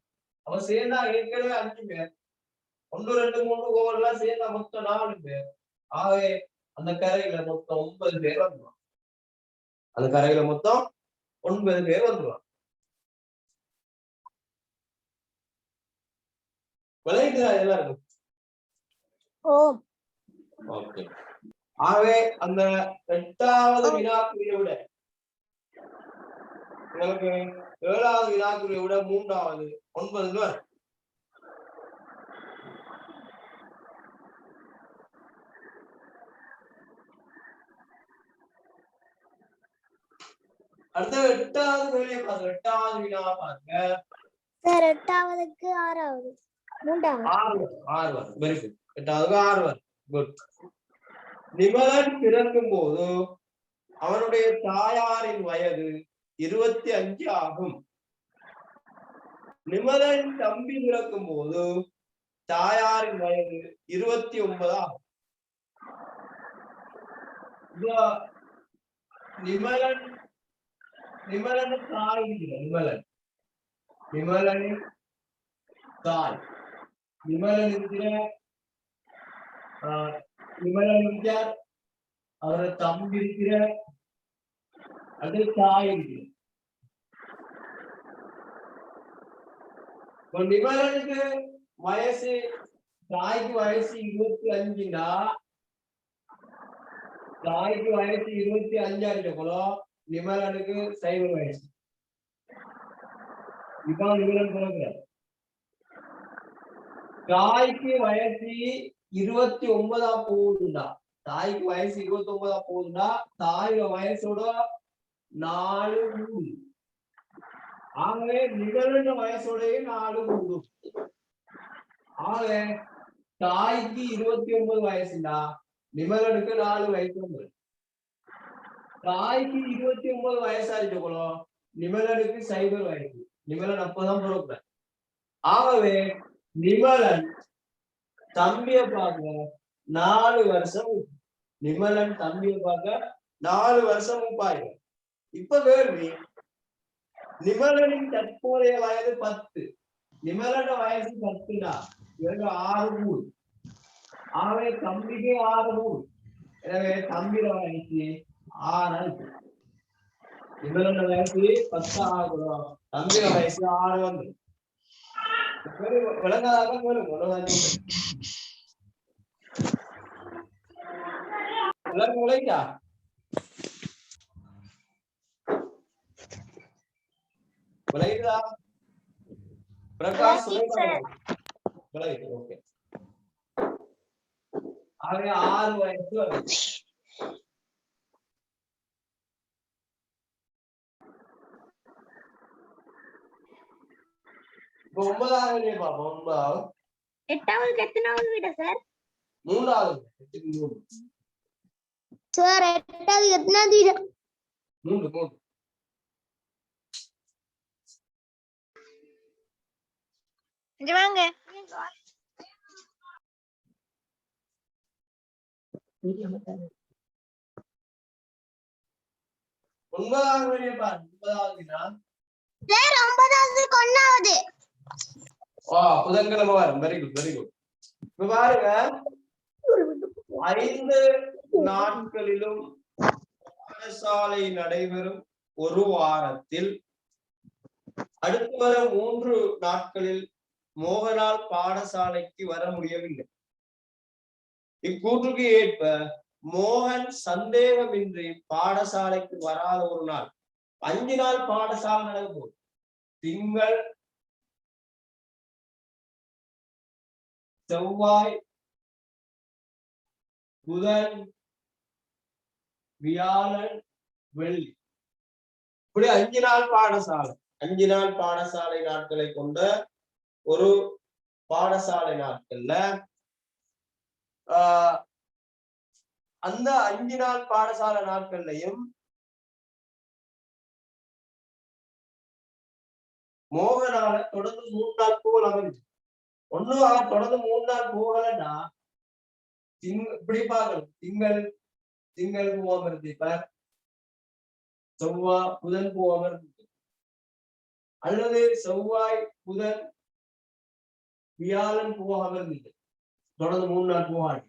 S1: அவன் சேர்ந்தா ஏற்கனவே 5 பேர். 1, 2, 3 ஓவர்லாம் சேர்ந்தா மொத்தம் 4 பேர். ஆகவே அந்த கரையில மொத்தம் 9 பேர் வந்துருவான். அந்த கரையில மொத்தம் 9 பேர் வந்துருவான். விளையாட்டுதா எல்லாருக்கும்? ஓகே. ஆகவே அந்த 8வது வினாக்குறியை விட உங்களுக்கு 7வது வினாக்குறியை விட 3வது 9 வரும். அடுத்த 8வது வேலையை பாருங்க. 8வது வினா பாருங்க.
S3: சார் 8வதுக்கு 6வது 3வது
S1: 6 வரும். Very good. 8வதுக்கு 6 வரும். குட். நிமலன் பிறக்கும் போது அவனுடைய தாயாரின் வயது 25 ஆகும். நிமலன் தம்பி பிறக்கும் போது தாயாரின் வயது 29 ஆகும். நிமலன் தாய் நிமலனின் தாய் நிமலன் இருக்கிற நிமலன் இருக்கிறார். அவரோட தம்பி இருக்கிற அது தாய் இருக்கிற. நிமலனுக்கு வயசு தாய்க்கு வயசு 25னா தாய்க்கு வயசு 25 போல நிமலனுக்கு சைவ வயசு. இப்ப நிமலன் பிறகு தாய்க்கு வயசு 29 போகுதுண்டா. தாய்க்கு வயசு 29 போகுதுண்டா. தாய் வயசோட 4 கூடு. ஆகவே நிமலன் வயசோடய 4 கூடும். ஆக தாய்க்கு 29 வயசுண்டா நிமலனுக்கு 4 வயசு. தாய்க்கு 29 வயசாயிட்டு போல நிமலனுக்கு 0 வயசு. நிமலன் அப்பதான் பிறக்கிறார். ஆகவே நிமலன் தம்பிய பார்க்க 4 வருஷம். நிமலன் தம்பிய பார்க்க 4 வருஷம் உப்பாயிரம். இப்ப கேள்வி, நிமலனின் தற்போதைய வயது 10. நிமலன வயசு 10னா 6 கூடு. ஆகவே தம்பிக்கு 6 கூடு. எனவே தம்பியோட வயசு 6. நிமலன வயசு 10 ஆகும். தம்பியோட வயசு 6 வந்து விளங்காத விளங்கா விளையுதா பிரகாஷ்? விளையுது. ஓகே. ஆகவே 6 வயசு வருது. இப்போ 9வது பாப்போம். 9வது
S3: 8வதுக்கு எத்தனாவது வீடு சார்?
S1: 3வது.
S3: சார் 8வது எத்தனாவது வீடு?
S1: 3.
S3: இங்க வாங்க.
S1: 9வது பாரு. 9வதுனா
S3: சார் 9வதுக்கு 1வது.
S1: புதன்கிழமை வரும். Very good, very good. இப்ப பாருங்க, 5 நாட்களிலும் பாடசாலை நடைபெறும் ஒரு வாரத்தில் அடுத்து வரும் 3 நாட்களில் மோகனால் பாடசாலைக்கு வர முடியவில்லை. இக்கூற்றுக்கு ஏற்ப மோகன் சந்தேகமின்றி பாடசாலைக்கு வராத ஒரு நாள். 5 நாள் பாடசாலை நடக்கும். திங்கள், செவ்வாய், புதன், வியாழன், வெள்ளி. இப்படி 5 நாள் பாடசாலை. 5 நாள் பாடசாலை நாட்களை கொண்ட ஒரு பாடசாலை நாட்கள்ல அந்த 5 நாள் பாடசாலை நாட்கள்லையும் மோகனால தொடர்ந்து 3 நாள் போகல் அமைஞ்சு. ஒண்ணுவாக தொடர்ந்து 3 நாள் போகலன்னா இப்படி பார்க்கணும். திங்கள் போகாம இருந்து, இப்ப செவ்வாய் புதன் போகாம இருந்து, அல்லது செவ்வாய் புதன் வியாழன் போகாம இருந்தது தொடர்ந்து 3 நாள் போகாது,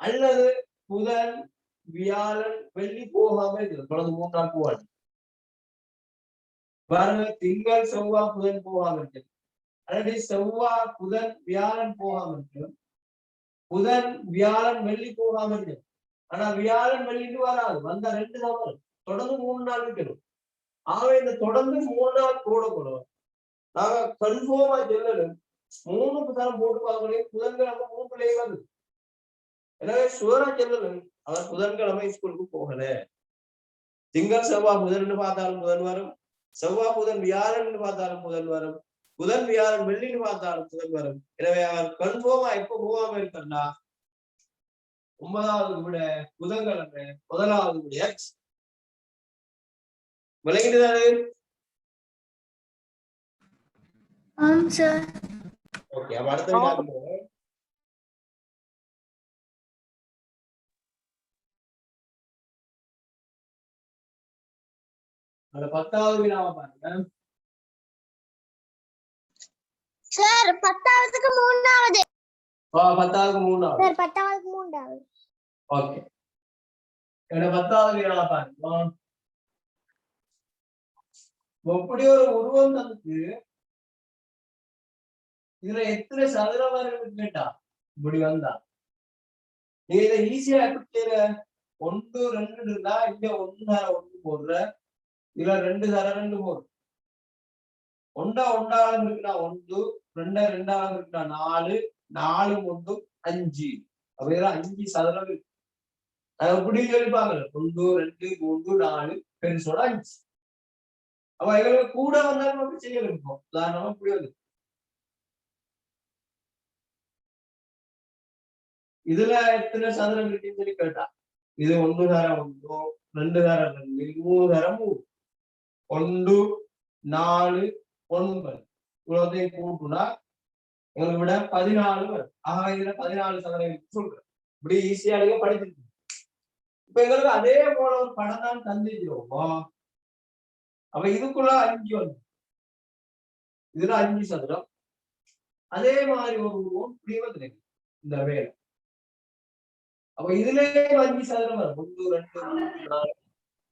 S1: அல்லது புதன் வியாழன் வெள்ளி போகாம இருக்குது தொடர்ந்து 3 நாள் போகாது. பாருங்க, திங்கள் செவ்வாய் புதன் போகாம இருக்கு, அல்லது செவ்வாய் புதன் வியாழன் போகாம இருக்கு, புதன் வியாழன் வெள்ளி போகாம இருக்கு. ஆனா வியாழன் வெள்ளிக்கு வராது, வந்தா 2 தான் வரும். தொடர்ந்து 3 நாள் இருக்கணும். ஆகவே இந்த தொடர்ந்து 3 நாள் போடக்கூடும். நாங்க கன்ஃபார்மா சொல்லணும், 3 புதன் போட்டு பார்க்கணும். புதன்கிழமை 3 பிள்ளைங்க வருது. எனவே சுவரா சொல்லணும், அவர் புதன்கிழமை ஸ்கூலுக்கு போகல. திங்கள் செவ்வாய் புதன் பார்த்தாலும் புதன் வரும், செவ்வாய் புதன் வியாழன் பார்த்தாலும் புதன் வரும், புதன் வியாழன் வெள்ளின்னு பார்த்தாலும் புதன் வரும். எனவே அவர் கன்ஃபார்மா எப்ப போகாம இருக்கா 9வது விட புதன்கிழமை 1வது விட எக்ஸ் விளங்கிட்டுதானே?
S2: ஆம் சார்.
S1: ஓகே, அப்ப அடுத்த வினாக்கு அந்த 10வது வினாவை பாருங்க.
S3: சார் 10வதுக்கு 3வது.
S1: 10வது 3வது.
S3: சார் 10வதுக்கு 3வது.
S1: ஓகே, என்ன 10வது வினாவை பாருங்க. எப்படி ஒரு உருவம் தந்துட்டு இதுல எத்தனை சதுரம் வரும்னு கேட்டா இப்படி வந்தா நீங்க இதை ஈஸியா எப்படி செய்யற? 1 2 இருந்தா இங்க 1 தர 1 போடுற, இதுல 2 தர 2 போடுற. 1 இருக்குன்னா 1, 2 இருக்குன்னா 4, 4 1 5. அப்ப இதெல்லாம் 5 சதுரம் இருக்கு. அது எப்படி சொல்லிப்பாங்க? 1 2 3 4 பெருசோட 5. அப்ப எங்களுக்கு கூட வந்தாலும் அப்படி செய்ய இருக்கும். உதாரணமா இப்படி வந்து இதுல எத்தனை சதுரம் இருக்குன்னு சொல்லி கேட்டா இது 1 தர 1, 2 தர 2, 3 தர 3, 1 4 9 இவ்வளோத்தையும் கூட்டுனா எங்களுக்கு விட 14 வரும். ஆக இதுல 14 சதுரம் சொல்றேன். இப்படி ஈஸியா நீங்க படிச்சிருக்கீங்க. இப்ப எங்களுக்கு அதே போல ஒரு படம் தான் தந்துக்கிறோம். அப்ப இதுக்குள்ள 5 வந்து இதுல 5 சதுரம், அதே மாதிரி ஒரு உருவம் இப்படி வந்து இந்த வேலை. அப்ப இதுலயே 5 சதுரம் வரும். 1 2 3 4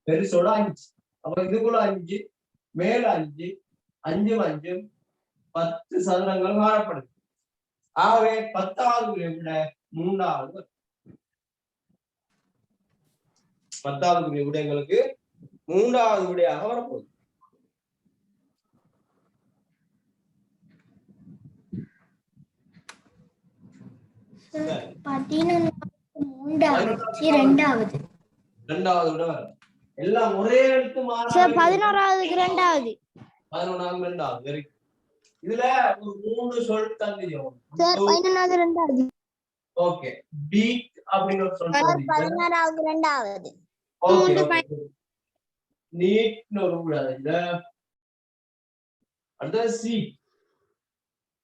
S1: பெருசோட 5. அப்ப இதுக்குள்ள 5 மேல 5 5 5 10 சதுரங்கள் காணப்படுது. ஆகவே 10வது விட 3வது 10வது விட எங்களுக்கு 3வது விடையாக வரப்போகுது.
S2: சார் 11வது 2வது
S1: 2வது விட வரும். எல்லாம் ஒரே எழுத்து மாறா.
S3: சார் 11வதுக்கு 2வது.
S1: 11வது 2வது. Very good. இதுல ஒரு 3 சொல் தந்திரோம்.
S3: சார் 11வது 2வது.
S1: ஓகே, பீக் அப்படிங்கிற சொல் தந்திரோம்.
S3: 16வது 2வது.
S1: ஓகே, நீட்னு ஒரு கூடாது. இந்த அடுத்த சி.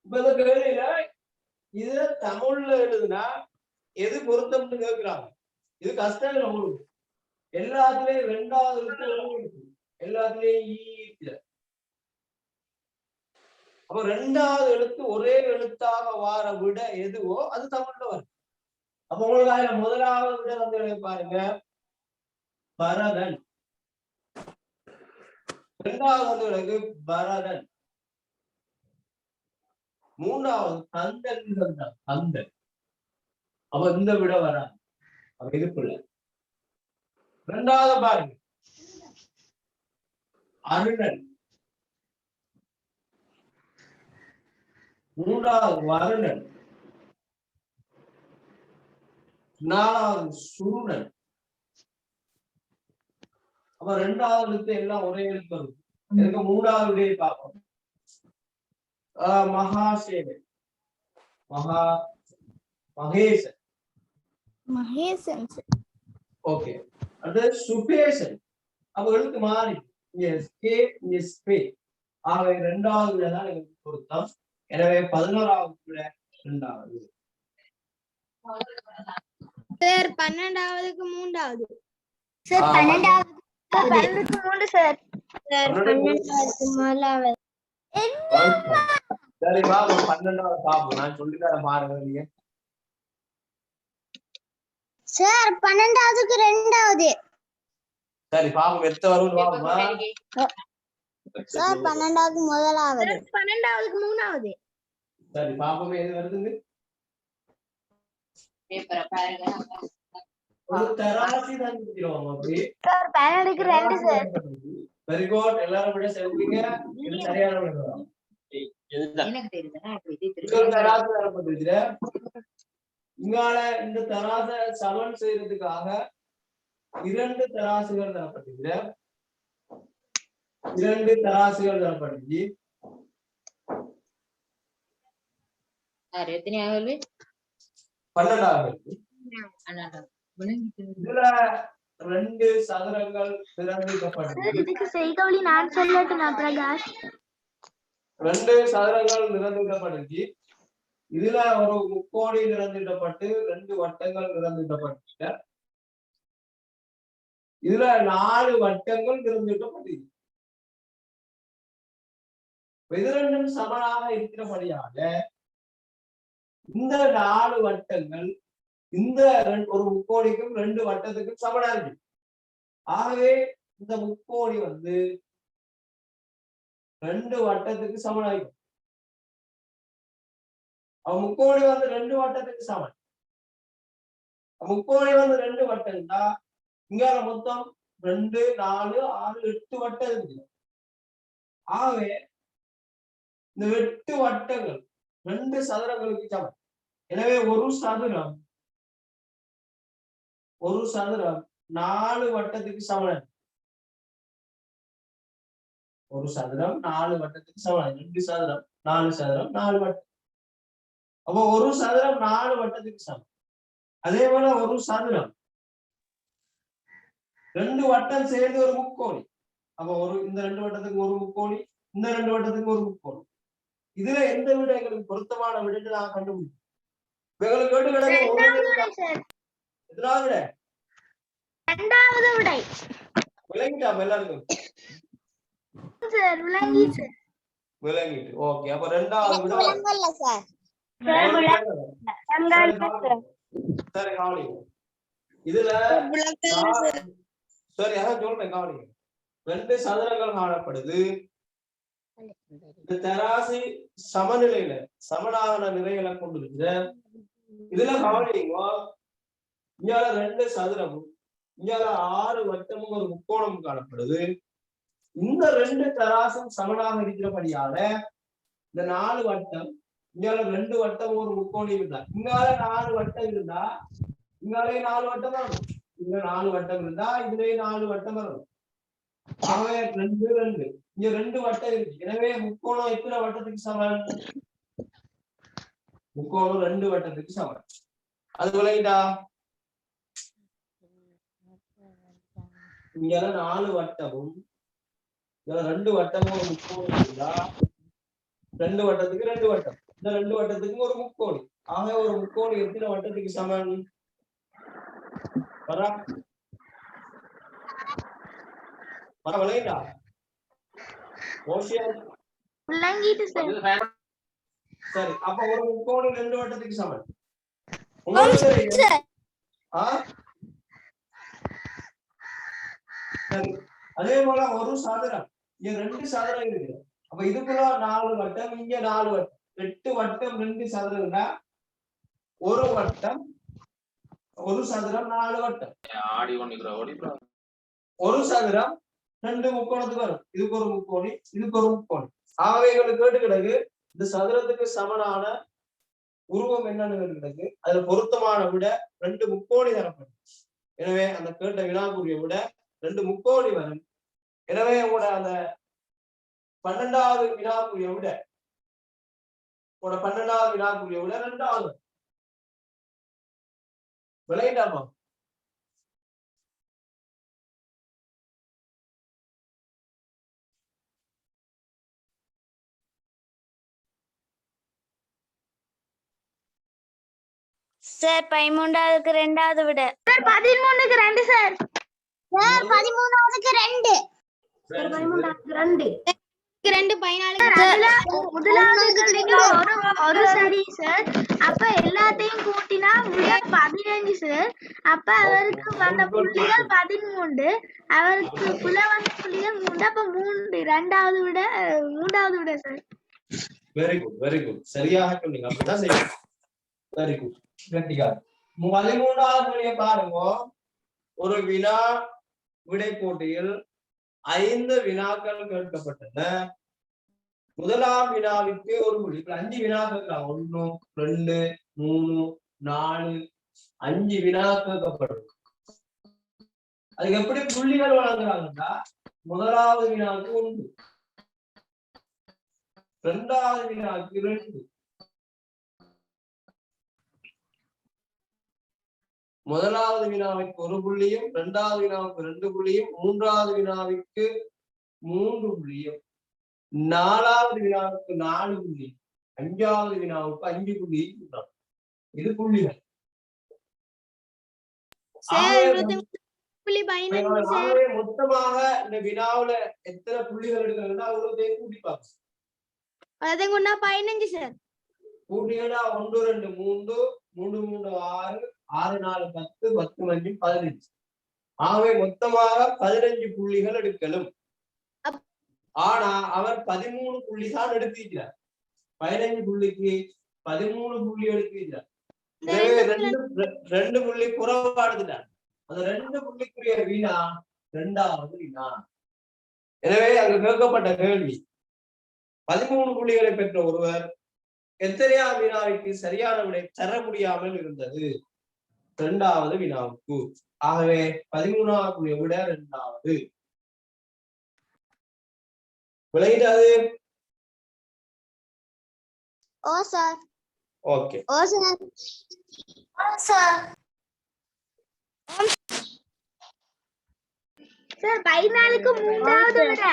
S1: இப்ப இந்த கேள்வியில இதுல தமிழ்ல எழுதுனா எது பொருத்தம்னு கேட்கிறாங்க. இது கஷ்டம் இல்லை உங்களுக்கு. எல்லாத்துலயும் 2வது எழுத்து எல்லாத்துலயும் ஈ இருக்குல. அப்ப 2வது எழுத்து ஒரே எழுத்தாக வார விட எதுவோ அது தமிழ்ல வரும். அப்ப உங்களுக்கு அதுல 1வது விட வந்து பாருங்க பரதன். 2வது வந்து பரதன். 3வது கந்தன். கந்தன். அப்ப இந்த விட வராது. அப்ப இதுக்குள்ள 2வது பாருங்க அருணன். 3வது வருணன். 4வது சுருணன். அப்ப 2வது எழுத்து எல்லாம் ஒரே எழுத்து வரும். எனக்கு 3வது விடையை பார்ப்போம். மகாசேனன். மகேசன்.
S3: மகேசன்.
S1: ஓகே, அடுத்து சுபேசன். அப்ப எழுத்து மாறி ஆகவே 2வது விட தான் எனக்கு பொருத்தம். எனவே 11வது விட 2வது.
S3: சார் 12வதுக்கு 3வது. சார் 12வதுக்கு 3 சார். சார் 12வதுக்கு 4வது.
S1: சரி பாபு 12வது பாபு நான் சொல்லித்தரேன் பாருங்க நீங்க.
S3: சார் 12வதுக்கு 2வது.
S1: சரி பாபு எத்த வரும் பாபுமா.
S3: சார் 12வதுக்கு 1வது. 12வதுக்கு 3வது.
S1: சரி பாபுமே எது வருதுங்க?
S5: பேப்பரை பாருங்க.
S1: ஒரு தராசி தான் இருக்கிறோம். அப்படி
S3: சார் 12க்கு 2 சார்.
S1: Very good. எல்லாரும் விட சொல்றீங்க. இது சரியான விடை.
S5: எனக்கு தெரியுதுன்னா
S1: தராசு வரப்பட்டிருக்கிற இங்கால இந்த தராசை சமன் செய்யறதுக்காக இரண்டு தராசுகள் தரப்பட்டிருக்கிற இரண்டு தராசுகள் தரப்பட்டிருக்கு.
S5: எத்தனையாவது
S1: 12வது.
S5: விளங்கிட்டு
S1: இதுல ரெண்டு சதுரங்கள் நிரந்திக்கப்பட்டிருக்கு.
S2: இதுக்கு செய்கவழி நான் சொல்லட்டுமா பிரகாஷ்?
S1: ரெண்டு சதுரங்கள் நிரந்திக்கப்பட்டிருக்கு. இதுல ஒரு முக்கோணி நிரந்திடப்பட்டு ரெண்டு வட்டங்கள் நிரந்திடப்பட்டு இதுல 4 வட்டங்கள் நிரந்திடப்பட்டிருக்கு. இது ரெண்டும் சமனாக இருக்கிறபடியாக இந்த 4 வட்டங்கள் இந்த ஒரு முக்கோணிக்கும் ரெண்டு வட்டத்துக்கும் சமனா இருக்கு. ஆகவே இந்த முக்கோணி வந்து ரெண்டு வட்டத்துக்கு சமனாகும். முக்கோணி வந்து ரெண்டு வட்டத்துக்கு சமன். முக்கோணி வந்து ரெண்டு வட்டம்னா இங்க மொத்தம் 2 4 6 8 வட்டம் இருக்கு. ஆகவே இந்த 8 வட்டங்கள் ரெண்டு சதுரங்களுக்கு சமன். எனவே ஒரு சதுரம் 4 வட்டத்துக்கு சமன். ஒரு சதுரம் 4 வட்டத்துக்கு சமன். 2 சதுரம் 4 சதுரம் 4 வட்டம். அப்போ ஒரு சதுரம் 4 வட்டத்துக்கு சமம். அதே போல ஒரு சதுரம் 2 வட்டம் சேர்ந்து ஒரு முக்கோணி. அப்போ இந்த 2 வட்டத்துக்கு ஒரு முக்கோணி, இந்த 2 வட்டத்துக்கு ஒரு முக்கோணி. இதுல எந்த விட எங்களுக்கு பொருத்தமான விடைன்னு நான் கண்டுபிடிச்சேன். எங்களுக்கு கேட்டு கிடக்கு எத்தனாவது விட?
S2: 2வது விடை.
S1: விளங்கிட்டா எல்லாருக்கும்? விளங்கிட்டு. ஓகே. அப்ப 2வது விட
S3: விளங்கல சார்.
S1: சரி கவனிங்க. இதுல சரி அதான் சொல்றேன் கவனிங்க. ரெண்டு சதுரங்கள் காணப்படுது. இந்த தராசு சமநிலையில சமனான நிறைகளை கொண்டிருக்கு. இதுல கவனிங்க, இங்கால 2 சதுரமும் இங்கால 6 வட்டமும் ஒரு முக்கோணமும் காணப்படுது. இந்த 2 தராசும் சமனாக இருக்கிறபடியால இந்த 4 வட்டம் இங்கால 2 வட்டம் ஒரு முக்கோணி இருந்தா இங்கால 4 வட்டம் இருந்தா இங்காலே 4 வட்டம் வரும். இங்க 4 வட்டம் இருந்தா இதுலயே 4 வட்டம் வரும். ஆகவே 2 2 இங்க 2 வட்டம் இருக்கு. எனவே முக்கோணம் எத்தனை வட்டத்துக்கு சமன்? முக்கோணம் 2 வட்டத்துக்கு சமன். அது விளங்கிட்டா? இங்க 4 வட்டமும் இங்க 2 வட்டமும் ஒரு முக்கோணம் இருந்தா 2 வட்டத்துக்கு 2 வட்டம், இந்த 2 வட்டத்துக்கு ஒரு முக்கோணி. ஆக ஒரு முக்கோணி எத்தனை வட்டத்துக்கு சமன்? விளங்கிட்டா? சரி, அப்ப ஒரு முக்கோணி 2 வட்டத்துக்கு சமன். சரி, அதே போல ஒரு சதுரம் இங்க 2 சதுரம் இருக்கு. அப்ப இதுக்குள்ள 4 வட்டம், இங்க 4 வட்டம், 8 வட்டம் 2 சதுரம்னா ஒரு வட்டம் ஒரு சதுரம் 4 வட்டம். ஒரு சதுரம் 2 முக்கோணத்துக்கு வரும். இதுக்கு ஒரு முக்கோணி, இதுக்கு ஒரு முக்கோணி. ஆகவே எங்களுக்கு கேட்டு கிடக்கு இந்த சதுரத்துக்கு சமனான உருவம் என்னன்னு கேட்டு கிடக்கு. அதுல பொருத்தமான விட 2 முக்கோணி தரப்படும். எனவே அந்த கேட்ட வினாக்குரிய விட 2 முக்கோணி வரும். எனவே உங்களோட அந்த 12வது வினாக்குரிய விட 2வது விளையாடாமா?
S3: சார் 13க்கு 2வது விட.
S2: சார் 13க்கு 2 சார்.
S3: சார் 13க்கு 2.
S2: சார் 13க்கு 2.
S3: 2 14க்கு
S2: முதலாவது கேள்விக்கு ஒரு சரி சார். அப்ப எல்லாத்தையும் கூட்டினா விட 15 சார். அப்ப அவருக்கு வந்த புள்ளிகள் 13, அவருக்கு புல வந்த புள்ளிகள் 3. அப்ப 3 2வது விட 3வது விட sir.
S1: Very good, very good. சரியாக சொன்னீங்க. அப்படிதான் செய்யணும். Very good. கண்டிப்பா 13வது விடையை பாருங்க. ஒரு வினா விடை போட்டியில் 5 வினாக்கள் கேட்கப்பட்டன. முதலாம் வினாவிற்கு ஒரு மொழி. 5 வினாக்கள் 1 2 3 4 5 வினா கேட்கப்படும். அதுக்கு எப்படி புள்ளிகள் வழங்குறாங்கன்னா முதலாவது வினாவுக்கு 1, இரண்டாவது வினாவுக்கு 2, முதலாவது வினாவிற்கு 1 புள்ளியும், இரண்டாவது வினாவுக்கு 2 புள்ளியும், மூன்றாவது வினாவிற்கு 3 புள்ளியும், நாலாவது வினாவுக்கு 4 புள்ளி, அஞ்சாவது வினாவுக்கு 5 புள்ளி. இது புள்ளிகள். மொத்தமாக இந்த வினாவுல எத்தனை புள்ளிகள் எடுக்கிறதுனா அவ்வளவு கூட்டி பார்ப்போம்.
S3: 15 சார்.
S1: கூட்டினா 1 2 3 3 3 6 6 4 10 10 5 15. ஆகவே மொத்தமாக 15 புள்ளிகள் எடுக்கலும். ஆனா அவர் 13 புள்ளி தான் எடுத்திருக்கிறார். 15 புள்ளிக்கு 13 புள்ளி எடுத்திருக்கிறார். எனவே 2 புள்ளி குறைவா எடுத்துட்டார். அந்த 2 புள்ளிக்குரிய வினா இரண்டாவது வினா. எனவே அங்கு கேட்கப்பட்ட கேள்வி 13 புள்ளிகளை பெற்ற ஒருவர் எத்தனையாவது வினாவிற்கு சரியான விடை தர முடியாமல் இருந்தது? இரண்டாவது வினாவுக்கு. ஆகவே 13வது விட இரண்டாவது. விளையாடு.
S3: ஓ சார்.
S1: ஓகே.
S3: ஓ சார். ஓ சார்.
S2: சார் 14க்கு 3வது விட.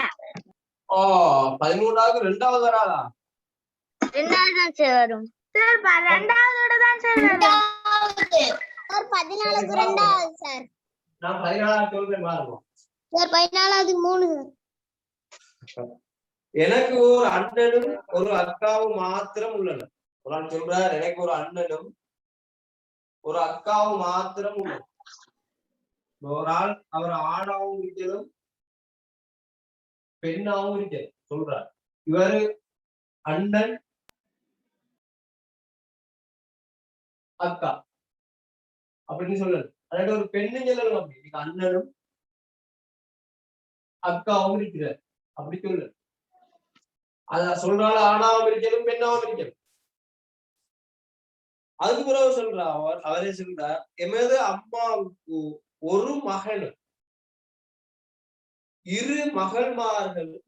S1: 13வது 2வது வராதா?
S3: 2வது தான் சார் வரும்.
S2: சார் 2வது விட தான் சார் வரும்.
S3: சார் 14க்கு 2வது சார்.
S1: நான் 14வது சொல்றேன் பாருங்க.
S3: சார் 14க்கு 3 சார்.
S1: எனக்கு ஒரு அண்ணனும் ஒரு அக்காவும் மாத்திரம் உள்ளனர். ஒரு ஆள் சொல்றார் எனக்கு ஒரு அண்ணனும் ஒரு அக்காவும் மாத்திரம் உள்ளனர். ஒரு ஆள் அவர் ஆணாவும் இருக்கிறதும் பெண்ணாவும் இருக்கிறது சொல்றார். இவரு அண்ணன் அக்கா அப்படின்னு சொல்லணும். அதாவது ஒரு பெண்ணு சொல்லணும். அப்படி அண்ணனும் அக்காவும் இருக்கிறார் அப்படி சொல்லு. அத சொல்றாள் ஆணாவும் இருக்கணும் பெண்ணாவும் இருக்கணும். அதுக்கு பிறகு சொல்றா அவரே சொல்றார் எமது அம்மாவுக்கு ஒரு மகனும் 2 மகள்மார்களும்.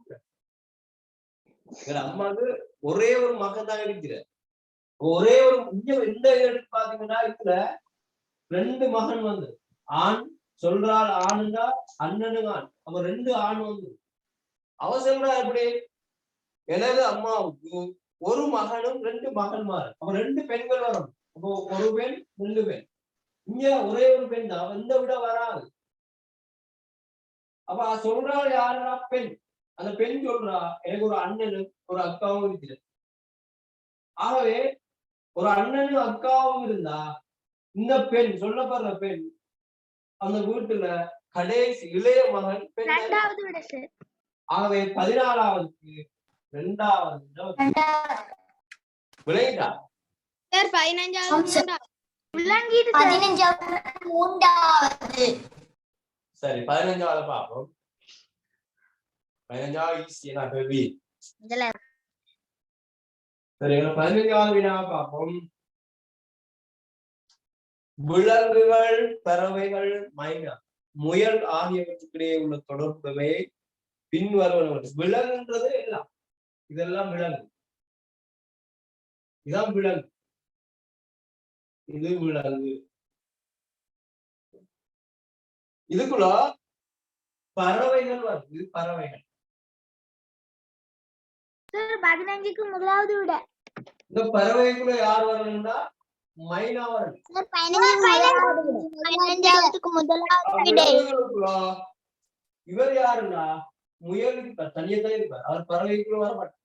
S1: அம்மாவுக்கு ஒரே ஒரு மகன் தான் இருக்கிறார். ஒரே ஒரு இந்த எடுத்து பாத்தீங்கன்னா இதுல 2 மகன் வந்து ஆண் சொல்றாள் ஆணுங்க அண்ணனுங்க ஆண். அப்ப 2 ஆண் வந்து அவ சொல்றா எப்படி எனது அம்மாவுக்கு ஒரு மகனும் 2 மகன்மார். அப்ப 2 பெண்கள் வரும். அப்போ ஒரு பெண் 2 பெண். இங்க ஒரே ஒரு பெண் தான். இந்த விட வராது. அப்ப சொல்றாள் யாருன்னா பெண். அந்த பெண் சொல்றா எனக்கு ஒரு அண்ணனும் ஒரு அக்காவும் இருக்கிறது. ஆகவே ஒரு அண்ணனும் அக்காவும் இருந்தா இந்த பெண் சொல்லப்படுற பெண் அந்த வீட்டுல கடைசி இளைய மகன் பெண். ஆகவே 14வதுக்கு 2வது விளையாட்டா
S3: சார் 15வது
S2: விளங்கிட்டு சார்.
S3: 15வது
S1: சரி 15வது பாப்போம். 15வது ஈஸியா கேள்வி. சரி 15வது வினாவை பார்ப்போம். விலங்குகள் பறவைகள் மைனா முயல் ஆகியவற்றுக்கிடையே உள்ள தொடர்புகளை பின்வருவன. விலங்குன்றது எல்லாம் இதெல்லாம் விலங்கு. இதான் விலங்கு. இது விலங்கு. இதுக்குள்ள பறவைகள் வருது. இது பறவைகள்.
S2: சார் 15க்கு 1வது விட.
S1: இந்த பறவைக்குள்ள யார் வரணும்னா மைனா வரணும்.
S3: சார் 15க்கு 1வது விட.
S1: இவர் யாருன்னா முயலுக்கு தனியத்தான் இருப்பார். அவர் பறவைக்குள்ள வர மாட்டார்.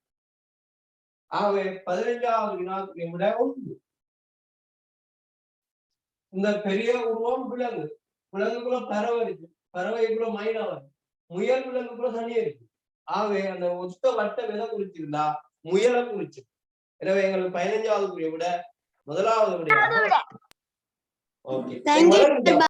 S1: ஆகவே 15வது வினாவுக்கு விட 1. இந்த பெரிய உருவம் விலங்கு. விலங்குக்குள்ள பறவை இருக்கு. பறவைக்குள்ள மைனா வருது. முயல் விலங்குக்குள்ள தனியா இருக்கு. ஆகவே அந்த ஒத்த வட்டம் எதை குறிச்சிருந்தா முயலை குறிச்சு. எனவே எங்களுக்கு 15வது விட 1வது விட. ஓகே.